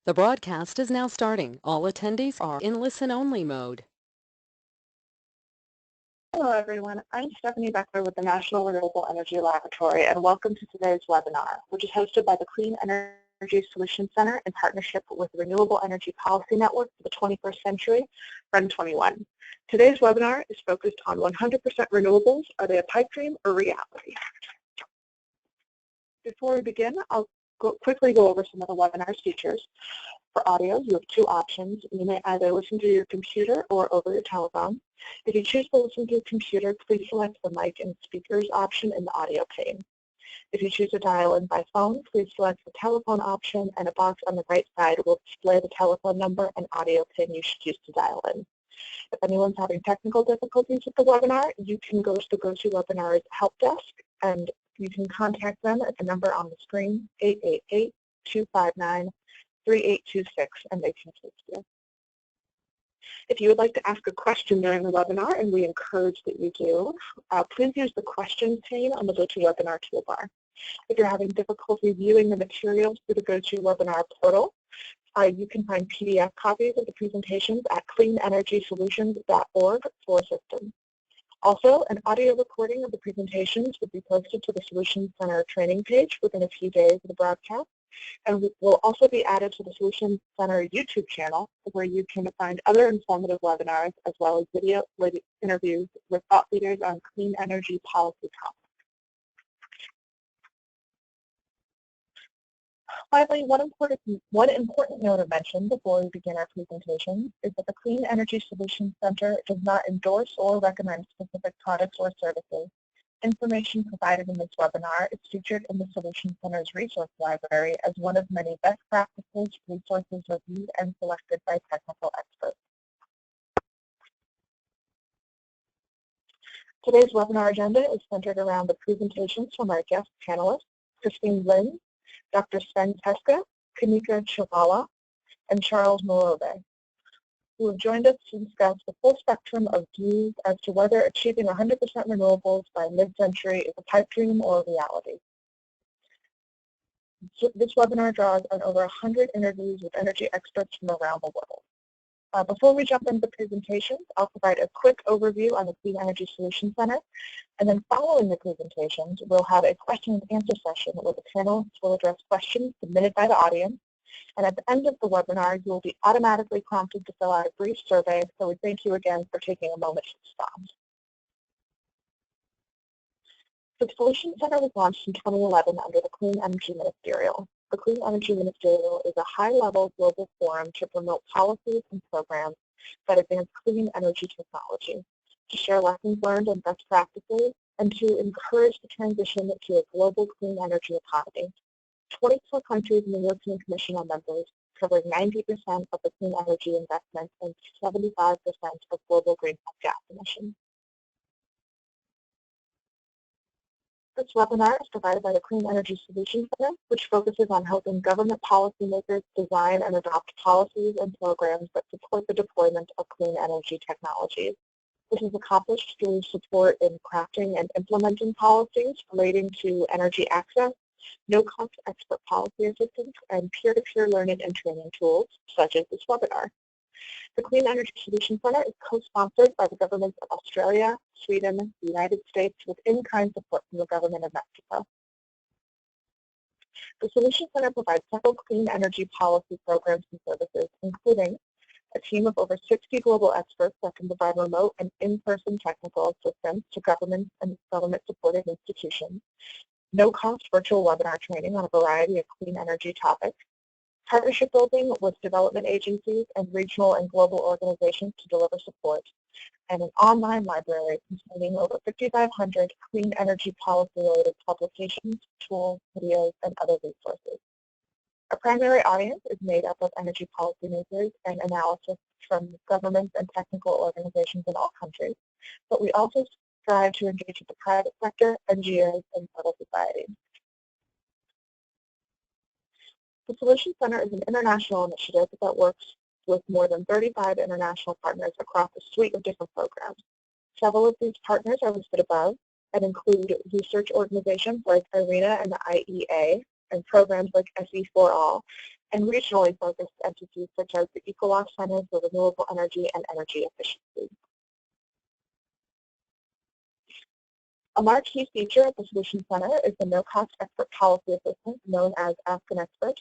The broadcast is now starting. All attendees are in listen-only mode. Hello everyone, I'm Stephanie Beckler with the National Renewable Energy Laboratory, and welcome to today's webinar, which is hosted by the Clean Energy Solutions Center in partnership with the Renewable Energy Policy Network for the 21st Century, REN21. Today's webinar is focused on 100% renewables. Are they a pipe dream or reality? Before we begin, I'll quickly go over some of the webinar's features. For audio, you have two options. You may either listen to your computer or over your telephone. If you choose to listen to your computer, please select the mic and speakers option in the audio pane. If you choose to dial in by phone, please select the telephone option, and a box on the right side will display the telephone number and audio pin you should use to dial in. If anyone's having technical difficulties with the webinar, you can go to the GoToWebinar's help desk, and you can contact them at the number on the screen, 888-259-3826, and they can assist you. If you would like to ask a question during the webinar, and we encourage that you do, please use the questions pane on the GoToWebinar toolbar. If you're having difficulty viewing the materials through the GoToWebinar portal, you can find PDF copies of the presentations at cleanenergysolutions.org/system. Also, an audio recording of the presentations will be posted to the Solutions Center training page within a few days of the broadcast, and will also be added to the Solutions Center YouTube channel, where you can find other informative webinars as well as video interviews with thought leaders on clean energy policy topics. Finally, one important note of mention before we begin our presentation is that the Clean Energy Solutions Center does not endorse or recommend specific products or services. Information provided in this webinar is featured in the Solutions Center's resource library as one of many best practices resources reviewed and selected by technical experts. Today's webinar agenda is centered around the presentations from our guest panelists, Christine Lynn, Dr. Sven Teske, Kanika Chawla, and Charles Murove, who have joined us to discuss the full spectrum of views as to whether achieving 100% renewables by mid-century is a pipe dream or a reality. This webinar draws on over 100 interviews with energy experts from around the world. Before we jump into the presentations, I'll provide a quick overview on the Clean Energy Solutions Center, and then following the presentations, we'll have a question and answer session where the panelists will address questions submitted by the audience. And at the end of the webinar, you will be automatically prompted to fill out a brief survey, so we thank you again for taking a moment to respond. The Solutions Center was launched in 2011 under the Clean Energy Ministerial. The Clean Energy Ministerial is a high-level global forum to promote policies and programs that advance clean energy technology, to share lessons learned and best practices, and to encourage the transition to a global clean energy economy. 24 countries in the European Commission are members, covering 90% of the clean energy investments and 75% of global greenhouse gas emissions. This webinar is provided by the Clean Energy Solutions Center, which focuses on helping government policymakers design and adopt policies and programs that support the deployment of clean energy technologies. This is accomplished through support in crafting and implementing policies relating to energy access, no-cost expert policy assistance, and peer-to-peer learning and training tools, such as this webinar. The Clean Energy Solutions Center is co-sponsored by the governments of Australia, Sweden, the United States, with in-kind support from the government of Mexico. The Solutions Center provides several clean energy policy programs and services, including a team of over 60 global experts that can provide remote and in-person technical assistance to governments and government-supported institutions, no-cost virtual webinar training on a variety of clean energy topics, partnership building with development agencies and regional and global organizations to deliver support, and an online library containing over 5,500 clean energy policy-related publications, tools, videos, and other resources. Our primary audience is made up of energy policymakers and analysis from governments and technical organizations in all countries, but we also strive to engage with the private sector, NGOs, and civil society. The Solutions Center is an international initiative that works with more than 35 international partners across a suite of different programs. Several of these partners are listed above and include research organizations like IRENA and the IEA, and programs like SE4All, and regionally focused entities such as the Ecolog Centers for Renewable Energy and Energy Efficiency. A marquee feature of the Solution Center is the no-cost expert policy assistance known as Ask an Expert.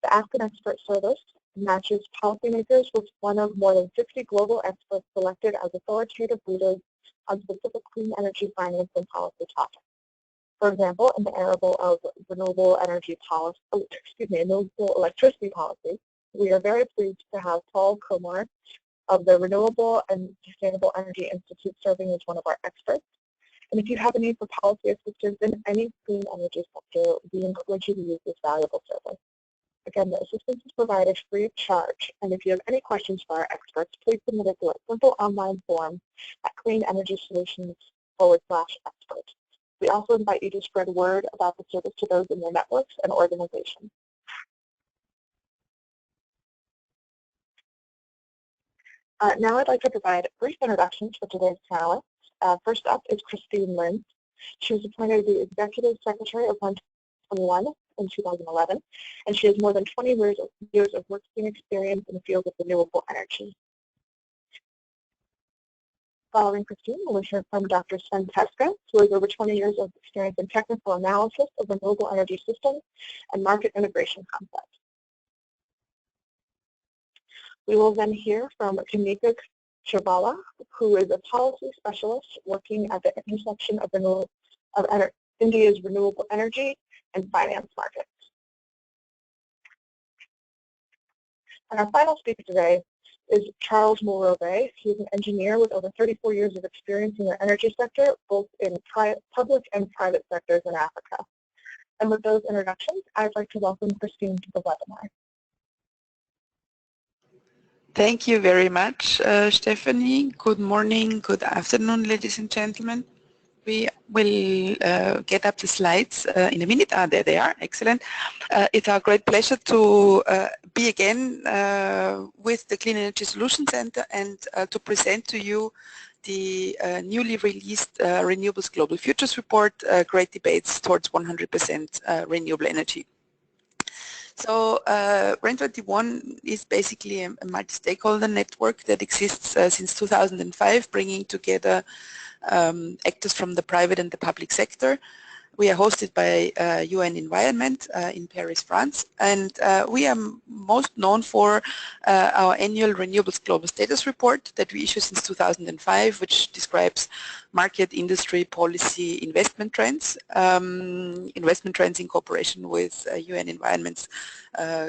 The Ask an Expert service matches policymakers with one of more than 60 global experts selected as authoritative leaders on specific clean energy finance and policy topics. For example, in the area of renewable energy policy, renewable electricity policy, we are very pleased to have Paul Comar of the Renewable and Sustainable Energy Institute serving as one of our experts. And if you have a need for policy assistance in any clean energy sector, we encourage you to use this valuable service. Again, the assistance is provided free of charge, and if you have any questions for our experts, please submit it through a simple online form at cleanenergysolutions.com/expert. We also invite you to spread word about the service to those in your networks and organizations. Now I'd like to provide brief introductions for today's panelists. First up is Christine Lynn. She was appointed the Executive Secretary of 121 in 2011, and she has more than 20 years of working experience in the field of renewable energy. Following Christine, we'll hear from Dr. Sven Teske, who has over 20 years of experience in technical analysis of renewable energy systems and market integration concepts. We will then hear from Kanika, Chawla, who is a policy specialist working at the intersection of India's renewable energy and finance markets. And our final speaker today is Charles Murove. He's an engineer with over 34 years of experience in the energy sector, both in public and private sectors in Africa. And with those introductions, I'd like to welcome Christine to the webinar. Thank you very much, Stephanie. Good morning, good afternoon, ladies and gentlemen. We will get up the slides in a minute. There they are. Excellent. It's our great pleasure to be again with the Clean Energy Solution Center and to present to you the newly released Renewables Global Futures Report, Great Debates Towards 100% Renewable Energy. So REN21 is basically a multi-stakeholder network that exists since 2005, bringing together actors from the private and the public sector. We are hosted by UN Environment in Paris, France, and we are most known for our annual Renewables Global Status Report that we issue since 2005, which describes market, industry, policy, investment trends in cooperation with UN Environment's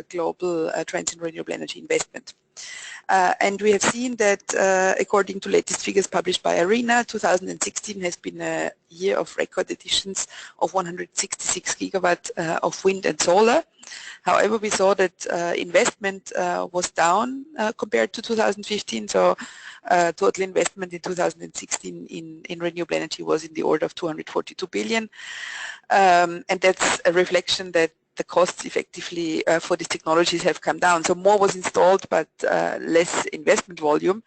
Global Trends in Renewable Energy Investment. And we have seen that according to latest figures published by ARENA, 2016 has been a year of record additions of 166 gigawatt of wind and solar. However, we saw that investment was down compared to 2015, so total investment in 2016 in renewable energy was in the order of 242 billion. And that's a reflection that the costs effectively for these technologies have come down. So more was installed, but less investment volume.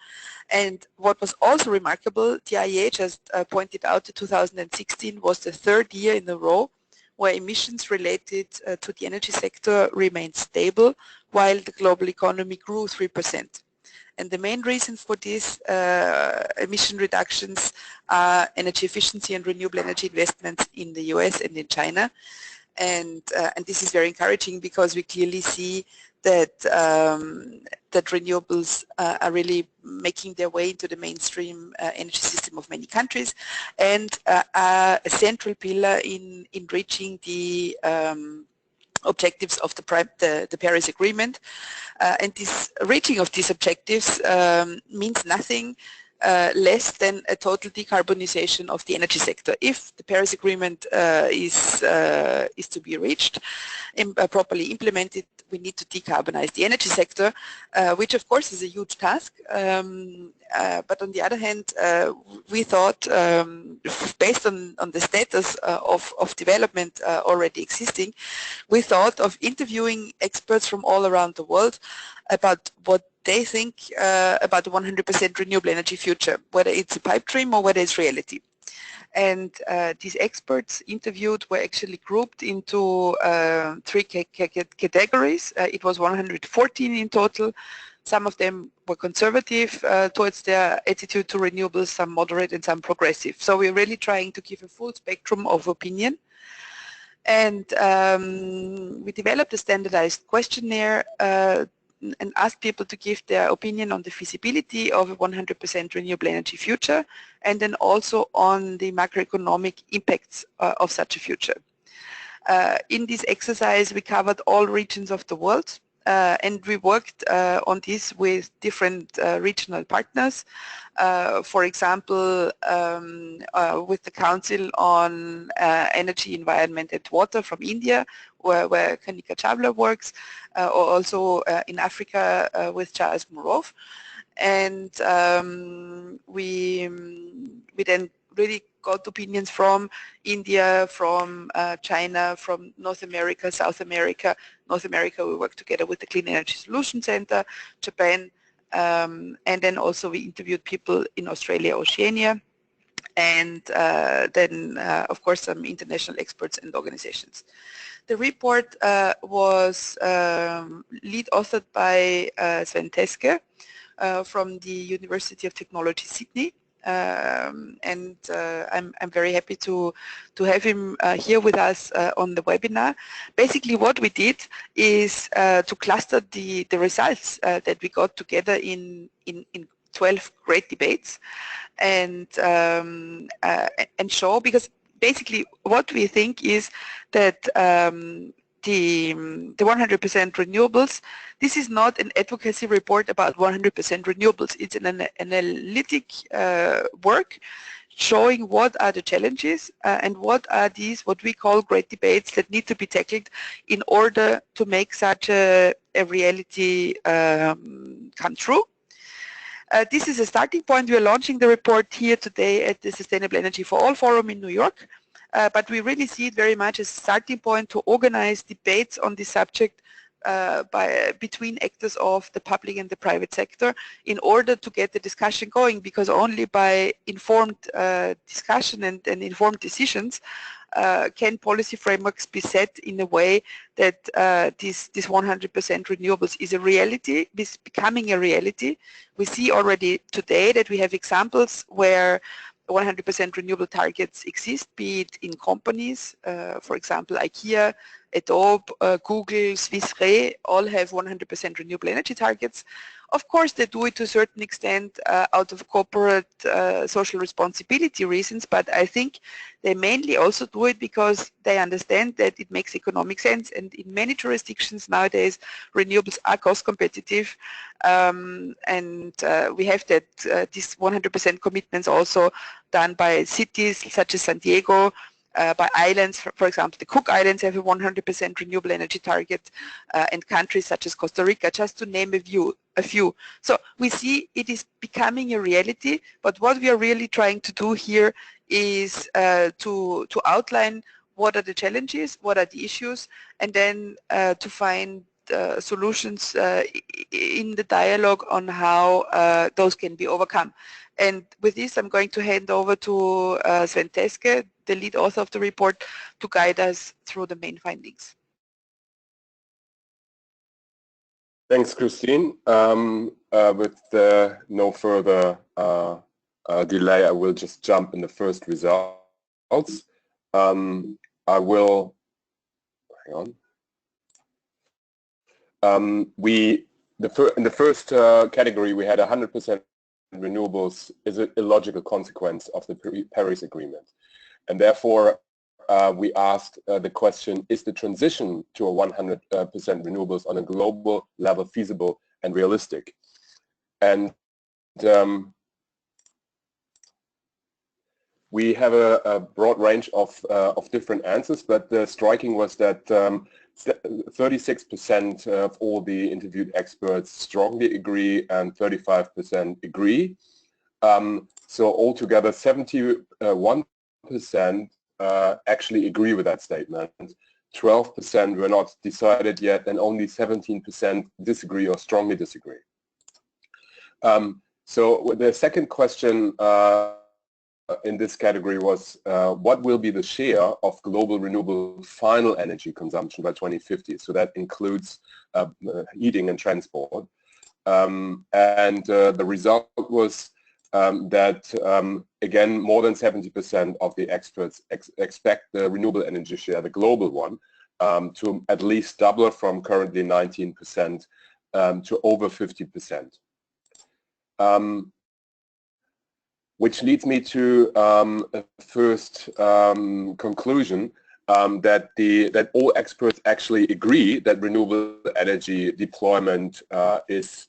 And what was also remarkable, the IEA just pointed out that 2016 was the third year in a row where emissions related to the energy sector remained stable, while the global economy grew 3%. And the main reason for these emission reductions are energy efficiency and renewable energy investments in the US and in China. And this is very encouraging because we clearly see that that renewables are really making their way into the mainstream energy system of many countries and are a central pillar in reaching the objectives of the Paris Agreement. And this reaching of these objectives means nothing less than a total decarbonization of the energy sector. If the Paris Agreement is to be reached, properly implemented, we need to decarbonize the energy sector, which of course is a huge task. But on the other hand, we thought, based on the status of development already existing, we thought of interviewing experts from all around the world about what they think about the 100% renewable energy future, whether it's a pipe dream or whether it's reality. And these experts interviewed were actually grouped into three categories. It was 114 in total. Some of them were conservative towards their attitude to renewables, some moderate and some progressive. So we're really trying to give a full spectrum of opinion. And we developed a standardized questionnaire and asked people to give their opinion on the feasibility of a 100% renewable energy future, and then also on the macroeconomic impacts of such a future. In this exercise, we covered all regions of the world, and we worked on this with different regional partners. For example, with the Council on Energy, Environment and Water from India, where Kanika Chawla works, or also in Africa with Charles Murove. And we then really got opinions from India, from China, from North America, South America. North America, we work together with the Clean Energy Solution Center, Japan, and then also we interviewed people in Australia, Oceania, and then of course some international experts and organizations. The report was lead authored by Sven Teske from the University of Technology, Sydney. And I'm very happy to have him here with us on the webinar. Basically what we did is to cluster the results that we got together in 12 great debates and show, because basically what we think is that the 100% renewables, this is not an advocacy report about 100% renewables. It's an analytic work showing what are the challenges and what are these, what we call great debates that need to be tackled in order to make such a reality come true. This is a starting point. We are launching the report here today at the Sustainable Energy for All Forum in New York. But we really see it very much as a starting point to organize debates on this subject between actors of the public and the private sector in order to get the discussion going, because only by informed discussion and informed decisions can policy frameworks be set in a way that this 100% renewables is a reality, is becoming a reality. We see already today that we have examples where 100% renewable targets exist, be it in companies, for example, IKEA, Adobe, Google, Swiss Re, all have 100% renewable energy targets. Of course, they do it to a certain extent out of corporate social responsibility reasons, but I think they mainly also do it because they understand that it makes economic sense, and in many jurisdictions nowadays, renewables are cost competitive, and we have that these 100% commitments also done by cities such as San Diego, by islands, for example, the Cook Islands have a 100% renewable energy target, and countries such as Costa Rica, just to name a few. So we see it is becoming a reality, but what we are really trying to do here is to outline what are the challenges, what are the issues, and then to find solutions in the dialogue on how those can be overcome. And with this, I'm going to hand over to Sven Teske, the lead author of the report, to guide us through the main findings. Thanks, Christine. With no further delay, I will just jump in the first results. I will, hang on. In the first category, we had 100% renewables is an illogical consequence of the Paris Agreement. And therefore, we asked the question, is the transition to a 100% renewables on a global level feasible and realistic? And we have a broad range of different answers, but the striking was that 36% of all the interviewed experts strongly agree and 35% agree. So altogether 71% actually agree with that statement. 12% were not decided yet, and only 17% disagree or strongly disagree. So the second question in this category was what will be the share of global renewable final energy consumption by 2050. So that includes heating and transport. And the result was that, again, more than 70% of the experts expect the renewable energy share, the global one, to at least double from currently 19% to over 50%. Which leads me to a first conclusion that all experts actually agree that renewable energy deployment is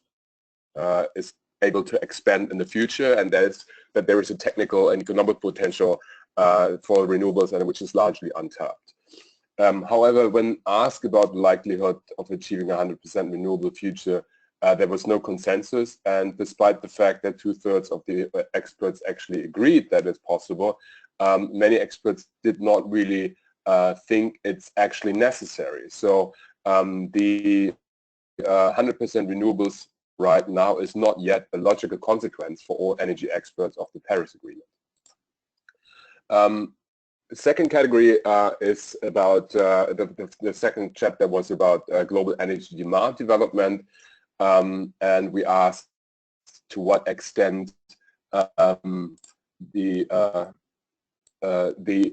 able to expand in the future, and that there is a technical and economic potential for renewables, and which is largely untapped. However, when asked about the likelihood of achieving 100% renewable future, there was no consensus, and despite the fact that 2/3 of the experts actually agreed that it's possible, many experts did not really think it's actually necessary. So the 100% renewables right now is not yet a logical consequence for all energy experts of the Paris Agreement. The second category is about, the second chapter was about global energy demand development. And we asked to what extent the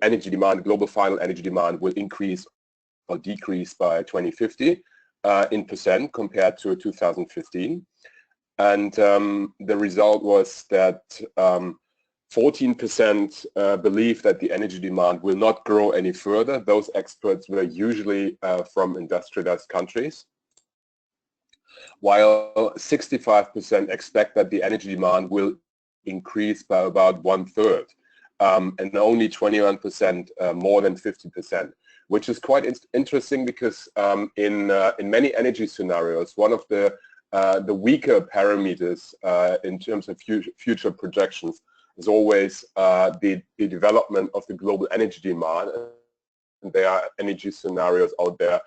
energy demand, global final energy demand, will increase or decrease by 2050 in percent compared to 2015. And the result was that 14% believe that the energy demand will not grow any further. Those experts were usually from industrialized countries, while 65% expect that the energy demand will increase by about 1/3, and only 21% more than 50%, which is quite interesting because in many energy scenarios, one of the weaker parameters in terms of future projections is always the development of the global energy demand. And there are energy scenarios out there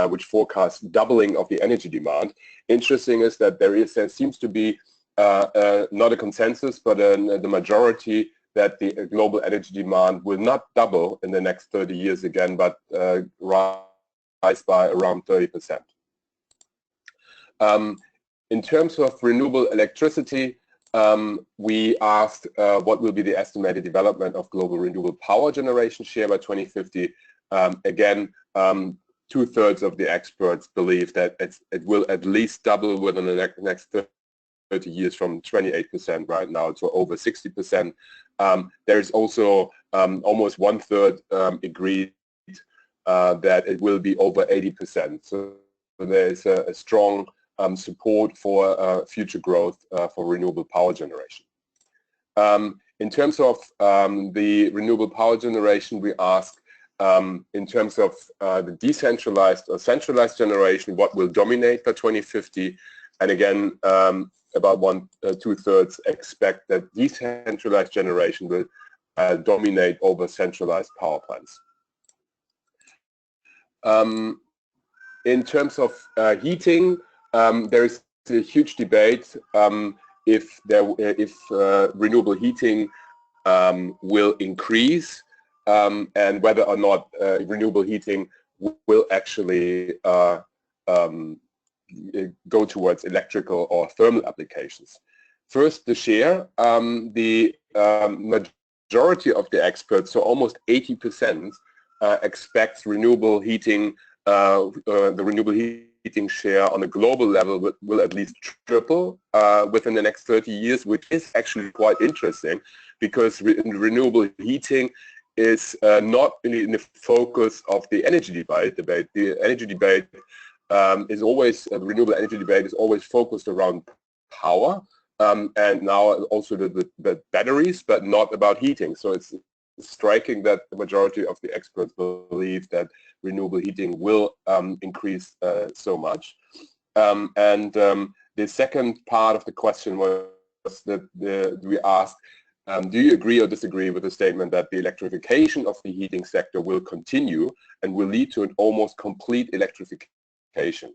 which forecast doubling of the energy demand. Interesting is that there seems to be not a consensus, but the majority that the global energy demand will not double in the next 30 years again, but rise by around 30%. In terms of renewable electricity, we asked what will be the estimated development of global renewable power generation share by 2050. Again, 2/3 of the experts believe that it will at least double within the next 30 years from 28% right now to over 60%. There is also almost 1/3 agreed that it will be over 80%. So there is a strong support for future growth for renewable power generation. In terms of the renewable power generation, we asked in terms of the decentralized or centralized generation, what will dominate by 2050? And again, about 2/3 expect that decentralized generation will dominate over centralized power plants. In terms of heating, there is a huge debate if renewable heating will increase and whether or not renewable heating will actually go towards electrical or thermal applications. First, the share. The majority of the experts, so almost 80%, expects renewable heating, the renewable heating share on a global level will at least triple within the next 30 years, which is actually quite interesting because renewable heating is not in the focus of the energy debate. The energy debate is always, the renewable energy debate is always focused around power and now also the batteries, but not about heating. So it's striking that the majority of the experts believe that renewable heating will increase so much. The second part of the question was that we asked, do you agree or disagree with the statement that the electrification of the heating sector will continue and will lead to an almost complete electrification?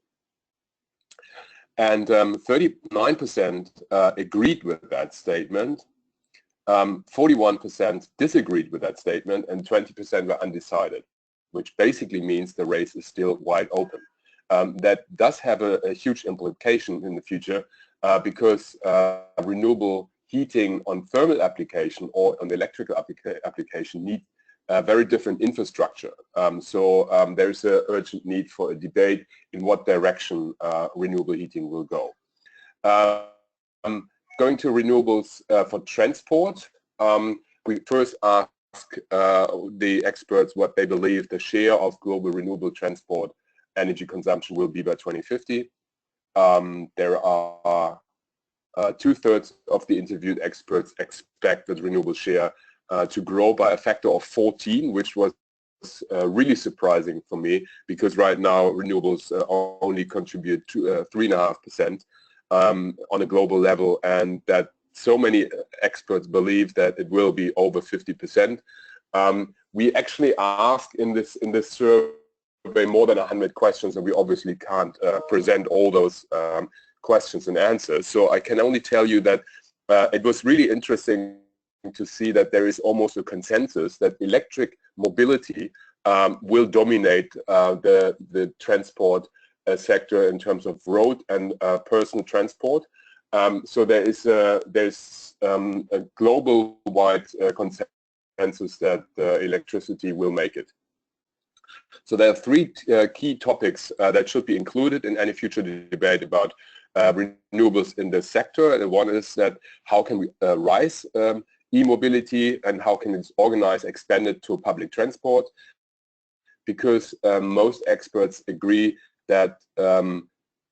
And 39% agreed with that statement. 41% disagreed with that statement, and 20% were undecided, which basically means the race is still wide open. That does have a huge implication in the future because renewable heating on thermal application or on the electrical application need very different infrastructure. There is an urgent need for a debate in what direction renewable heating will go. Going to renewables for transport, we first ask the experts what they believe the share of global renewable transport energy consumption will be by 2050. There are 2/3 of the interviewed experts expect that renewable share to grow by a factor of 14, which was really surprising for me because right now renewables only contribute to 3.5% on a global level, and that so many experts believe that it will be over 50%. We actually asked in this survey more than 100 questions, and we obviously can't present all those questions and answers. So I can only tell you that it was really interesting to see that there is almost a consensus that electric mobility will dominate the transport sector in terms of road and personal transport. So there's a global-wide consensus that electricity will make it. So there are three key topics that should be included in any future debate about renewables in the sector. And one is that how can we rise e-mobility and how can it organize, expand it to public transport? Because most experts agree that a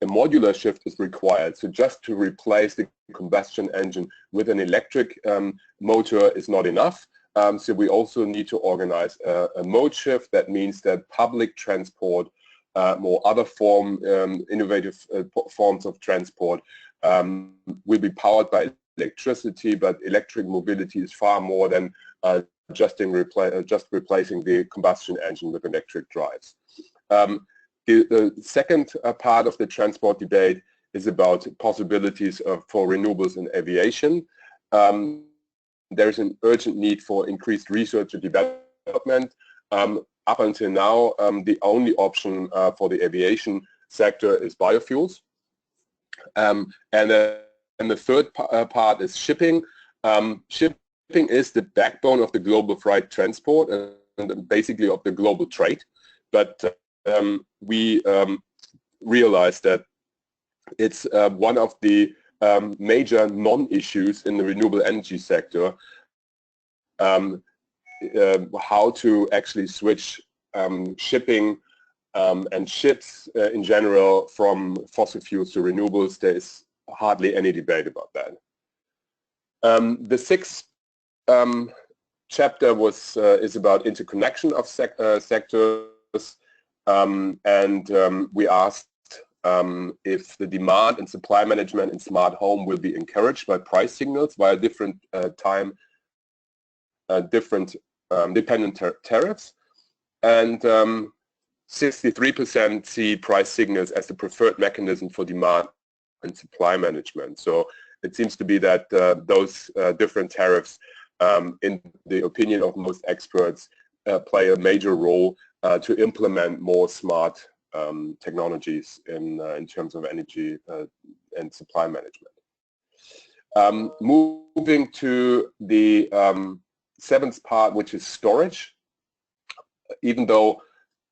modular shift is required. So just to replace the combustion engine with an electric motor is not enough. So we also need to organize a mode shift. That means that public transport, more other innovative forms of transport will be powered by electricity, but electric mobility is far more than just replacing the combustion engine with electric drives. The second part of the transport debate is about possibilities for renewables in aviation. There's an urgent need for increased research and development. Up until now, the only option for the aviation sector is biofuels. And the third part is shipping. Shipping is the backbone of the global freight transport and basically of the global trade. But we realize that it's one of the major non-issues in the renewable energy sector, how to actually switch shipping and ships in general from fossil fuels to renewables. There is hardly any debate about that. The sixth chapter is about interconnection of sectors, and we asked if the demand and supply management in smart home will be encouraged by price signals via different dependent tariffs, and 63% see price signals as the preferred mechanism for demand and supply management. So it seems to be that those different tariffs, in the opinion of most experts, play a major role to implement more smart technologies in terms of energy and supply management. Moving to the seventh part, which is storage. Even though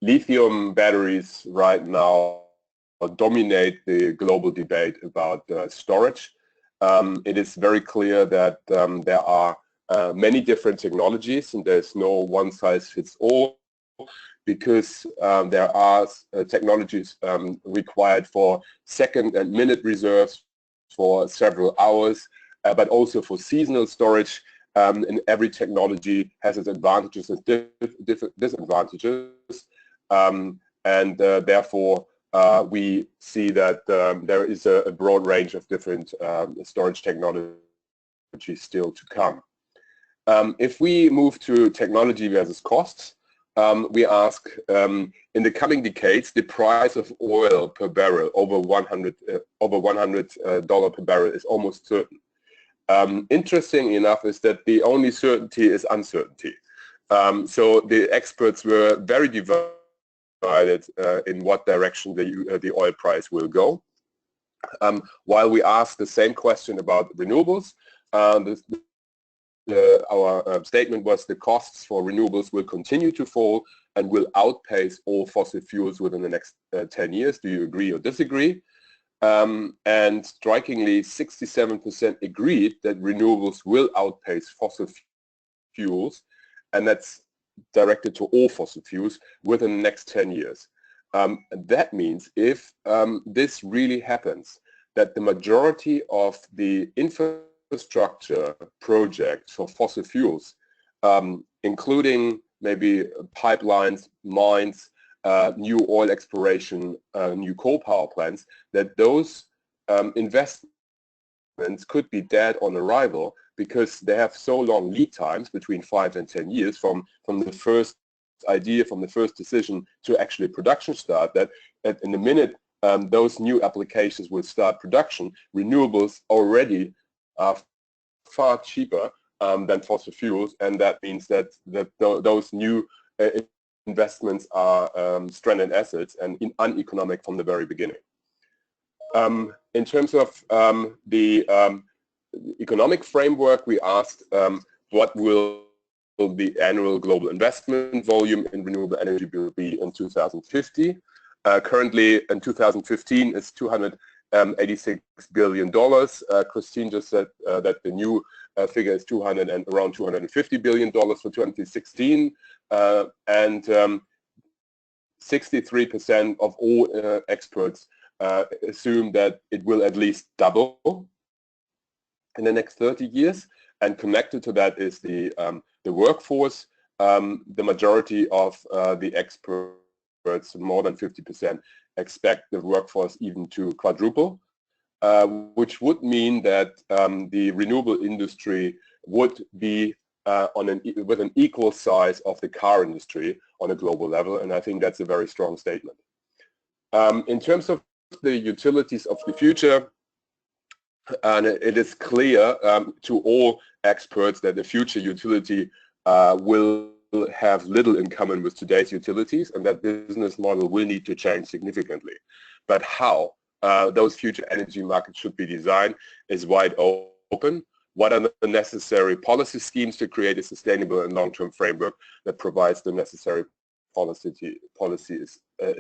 lithium batteries right now dominate the global debate about storage, it is very clear that there are many different technologies, and there's no one-size-fits-all, because there are technologies required for second and minute reserves for several hours, but also for seasonal storage, and every technology has its advantages and disadvantages, and therefore we see that there is a broad range of different storage technologies still to come. If we move to technology versus costs, we ask, in the coming decades, the price of oil per barrel over $100 per barrel is almost certain. Interesting enough is that the only certainty is uncertainty. So the experts were very divided in what direction the oil price will go. While we asked the same question about renewables, our statement was the costs for renewables will continue to fall and will outpace all fossil fuels within the next 10 years. Do you agree or disagree? And strikingly, 67% agreed that renewables will outpace fossil fuels, and that's directed to all fossil fuels within the next 10 years. That means if this really happens, that the majority of the infrastructure projects for fossil fuels, including maybe pipelines, mines, new oil exploration, new coal power plants, that those investments could be dead on arrival because they have so long lead times, between 5 and 10 years, from the first idea, from the first decision to actually production start, that in the minute those new applications will start production, renewables already are far cheaper than fossil fuels, and that means that those new investments are stranded assets and uneconomic from the very beginning. In terms of the economic framework, we asked what will the annual global investment volume in renewable energy will be in 2050. Currently in 2015 it's $286 billion. Christine just said that the new figure is around $250 billion for 2016, and 63% of all experts assume that it will at least double in the next 30 years. And connected to that is the workforce. The majority of the experts, more than 50%, expect the workforce even to quadruple, which would mean that the renewable industry would be with an equal size of the car industry on a global level, and I think that's a very strong statement. In terms of the utilities of the future, and it is clear to all experts that the future utility will have little in common with today's utilities, and that business model will need to change significantly. But how those future energy markets should be designed is wide open. What are the necessary policy schemes to create a sustainable and long-term framework that provides the necessary policy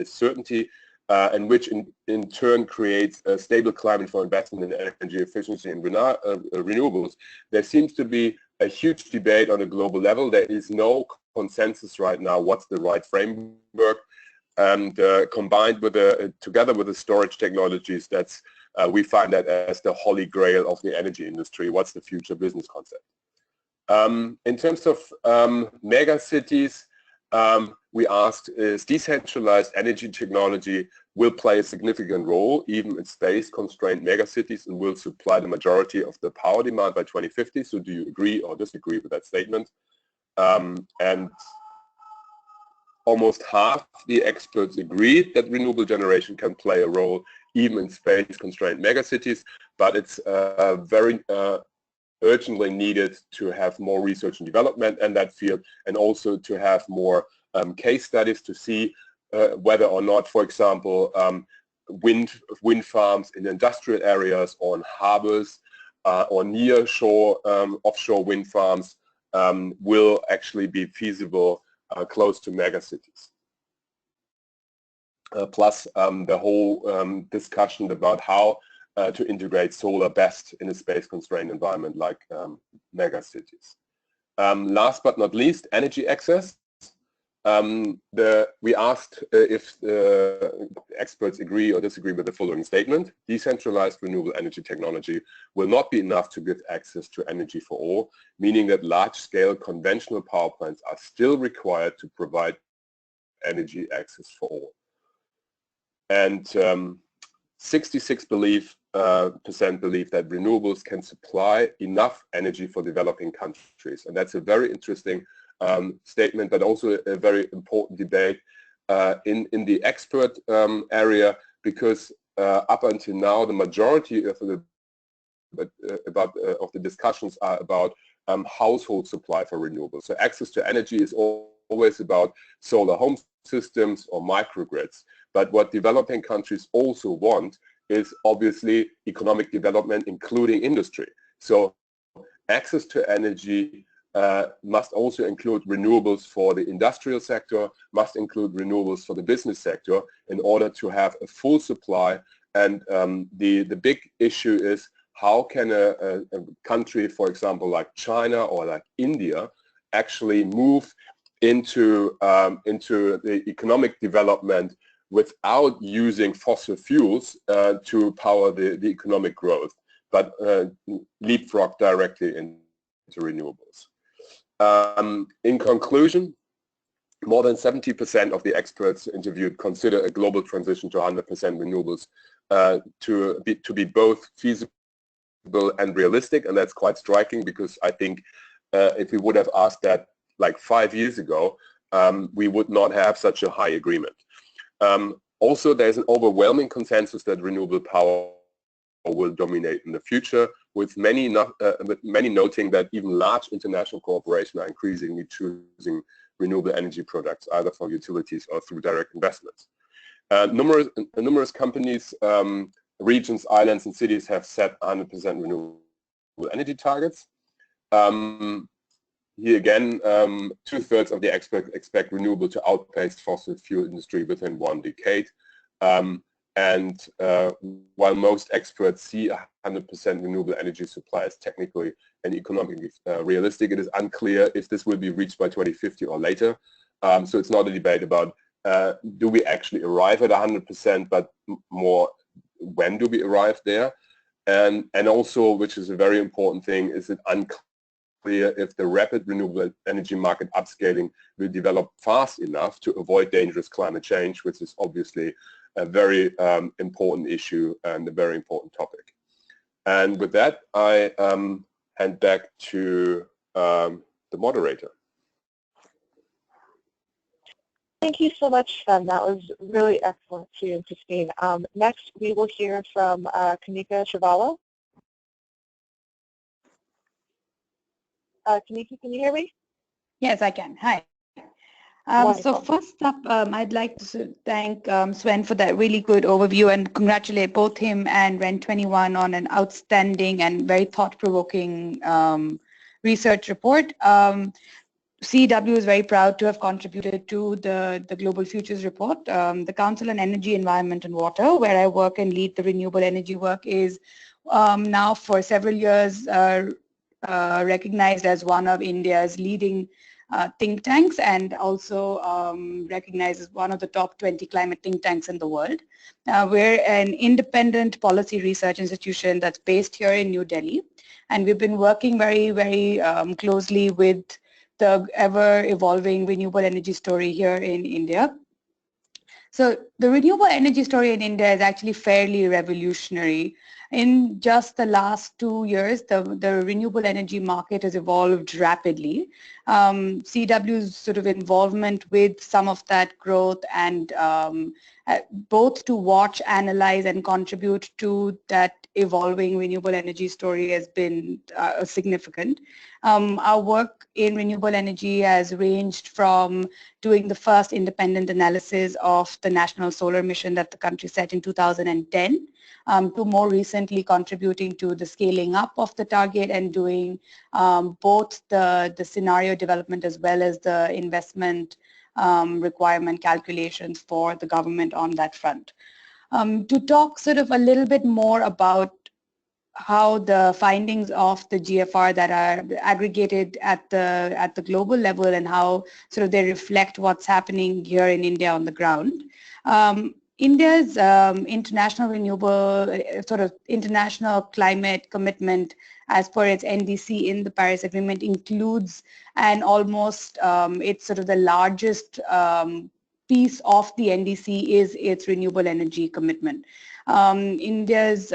certainty, and which in turn creates a stable climate for investment in energy efficiency and renewables? There seems to be a huge debate on a global level. There is no consensus right now what's the right framework, and combined with together with the storage technologies, that's we find that as the holy grail of the energy industry. What's the future business concept? In terms of mega cities, we asked, is decentralized energy technology will play a significant role even in space-constrained megacities and will supply the majority of the power demand by 2050. So do you agree or disagree with that statement? And almost half the experts agreed that renewable generation can play a role even in space-constrained megacities, but it's very urgently needed to have more research and development in that field, and also to have more case studies to see whether or not, for example, wind farms in industrial areas, on harbors, or near shore offshore wind farms will actually be feasible close to megacities. Plus the whole discussion about how to integrate solar best in a space-constrained environment like megacities. Last but not least, energy access. We asked if experts agree or disagree with the following statement: decentralized renewable energy technology will not be enough to give access to energy for all, meaning that large-scale conventional power plants are still required to provide energy access for all. And 66% believe that renewables can supply enough energy for developing countries, and that's a very interesting statement, but also a very important debate in the expert area, because up until now the majority of the of the discussions are about household supply for renewables. So access to energy is always about solar home systems or microgrids. But what developing countries also want is obviously economic development, including industry. So access to energy must also include renewables for the industrial sector, must include renewables for the business sector in order to have a full supply. And the big issue is how can a country, for example, like China or like India, actually move into the economic development without using fossil fuels to power the economic growth, but leapfrog directly into renewables. In conclusion, more than 70% of the experts interviewed consider a global transition to 100% renewables to be both feasible and realistic, and that's quite striking because I think if we would have asked that like 5 years ago, we would not have such a high agreement. Also, there's an overwhelming consensus that renewable power will dominate in the future, with many noting that even large international corporations are increasingly choosing renewable energy products, either for utilities or through direct investments. Numerous companies, regions, islands, and cities have set 100% renewable energy targets. Here again, 2/3 of the experts expect renewable to outpace fossil fuel industry within 1 decade. While most experts see 100% renewable energy supply as technically and economically realistic, it is unclear if this will be reached by 2050 or later. So it's not a debate about do we actually arrive at 100%, but more when do we arrive there? And also, which is a very important thing, is it unclear if the rapid renewable energy market upscaling will develop fast enough to avoid dangerous climate change, which is obviously a very important issue and a very important topic. And with that, I hand back to the moderator. Thank you so much, Sven. That was really excellent too, and Christine. Next, we will hear from Kanika Chawla. Kanika, can you hear me? Yes, I can. Hi. So first up, I'd like to thank Sven for that really good overview and congratulate both him and REN21 on an outstanding and very thought-provoking research report. CW is very proud to have contributed to the Global Futures Report. The Council on Energy, Environment and Water, where I work and lead the renewable energy work, is now for several years recognized as one of India's leading think tanks, and also recognized as one of the top 20 climate think tanks in the world. We're an independent policy research institution that's based here in New Delhi, and we've been working very, very closely with the ever-evolving renewable energy story here in India. So the renewable energy story in India is actually fairly revolutionary. In just the last 2 years, the renewable energy market has evolved rapidly. CW's sort of involvement with some of that growth and both to watch, analyze and contribute to that evolving renewable energy story has been significant. Our work in renewable energy has ranged from doing the first independent analysis of the national solar mission that the country set in 2010 to more recently contributing to the scaling up of the target and doing both the scenario development as well as the investment requirement calculations for the government on that front. To talk sort of a little bit more about how the findings of the GFR that are aggregated at the global level and how sort of they reflect what's happening here in India on the ground. India's international renewable, international climate commitment as per its NDC in the Paris Agreement includes and almost it's sort of the largest piece of the NDC is its renewable energy commitment. India's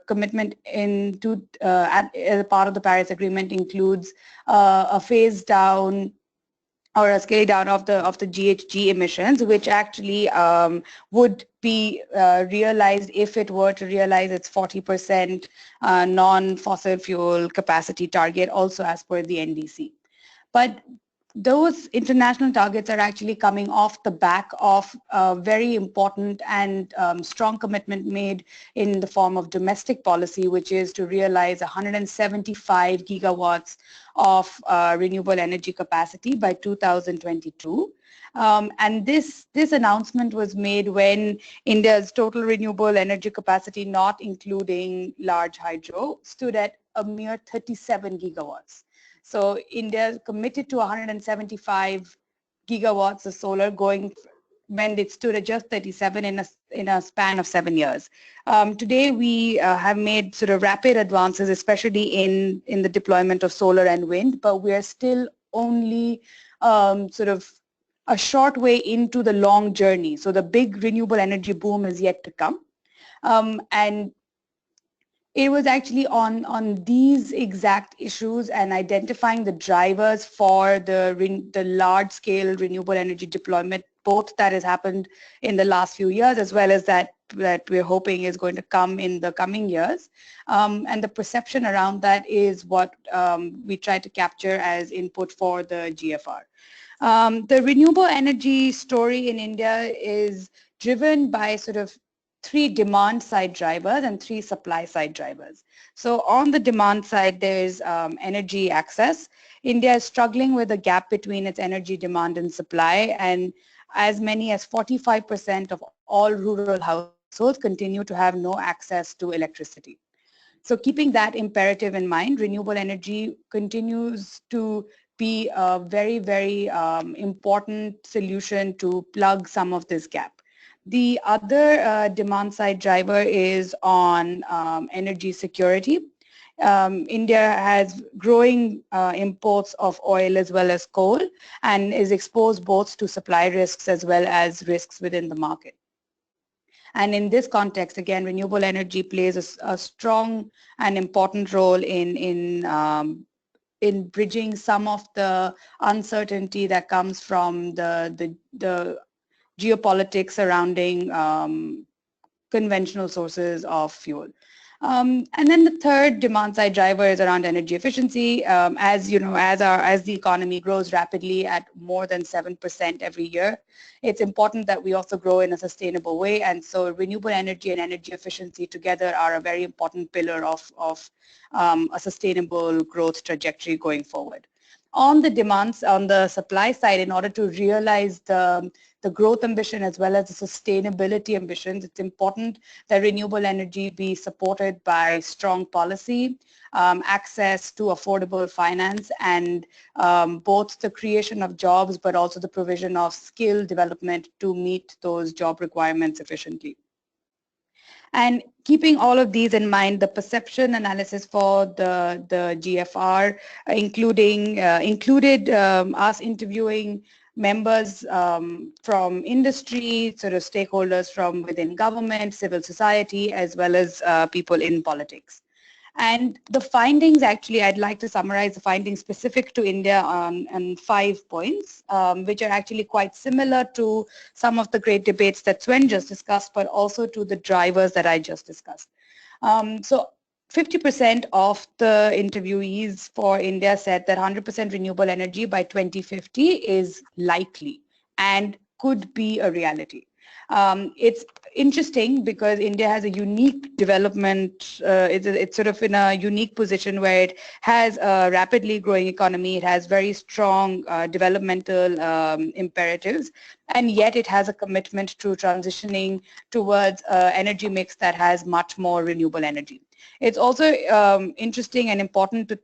commitment as a part of the Paris Agreement includes a phase down or a scale down of the GHG emissions, which actually would be realized if it were to realize its 40% non-fossil fuel capacity target, also as per the NDC. But those international targets are actually coming off the back of a very important and strong commitment made in the form of domestic policy, which is to realize 175 gigawatts of renewable energy capacity by 2022. And this announcement was made when India's total renewable energy capacity, not including large hydro, stood at a mere 37 gigawatts. So India committed to 175 gigawatts of solar going when it stood at just 37 in a span of 7 years. Today we have made sort of rapid advances, especially in the deployment of solar and wind, but we are still only sort of a short way into the long journey. So the big renewable energy boom is yet to come. And it was actually on these exact issues and identifying the drivers for the large-scale renewable energy deployment, both that has happened in the last few years as well as that we're hoping is going to come in the coming years. And the perception around that is what we try to capture as input for the GFR. The renewable energy story in India is driven by sort of 3 demand side drivers and 3 supply side drivers. So on the demand side, there's energy access. India is struggling with a gap between its energy demand and supply, and as many as 45% of all rural households continue to have no access to electricity. So keeping that imperative in mind, renewable energy continues to be a very, very important solution to plug some of this gap. The other demand side driver is on energy security. India has growing imports of oil as well as coal and is exposed both to supply risks as well as risks within the market. And in this context, again, renewable energy plays a strong and important role in bridging some of the uncertainty that comes from the geopolitics surrounding conventional sources of fuel. And then the third demand side driver is around energy efficiency. As you know, as the economy grows rapidly at more than 7% every year, it's important that we also grow in a sustainable way. And so renewable energy and energy efficiency together are a very important pillar of a sustainable growth trajectory going forward. On the supply side, in order to realize the growth ambition as well as the sustainability ambitions, it's important that renewable energy be supported by strong policy, access to affordable finance, and both the creation of jobs but also the provision of skill development to meet those job requirements efficiently. And keeping all of these in mind, the perception analysis for the GFR included us interviewing members from industry, sort of stakeholders from within government, civil society, as well as people in politics. And the findings, actually, I'd like to summarize the findings specific to India on 5 points, which are actually quite similar to some of the great debates that Sven just discussed, but also to the drivers that I just discussed. So 50% of the interviewees for India said that 100% renewable energy by 2050 is likely and could be a reality. It's interesting because India has a unique development, it's sort of in a unique position where it has a rapidly growing economy, it has very strong developmental imperatives, and yet it has a commitment to transitioning towards an energy mix that has much more renewable energy. It's also interesting and important to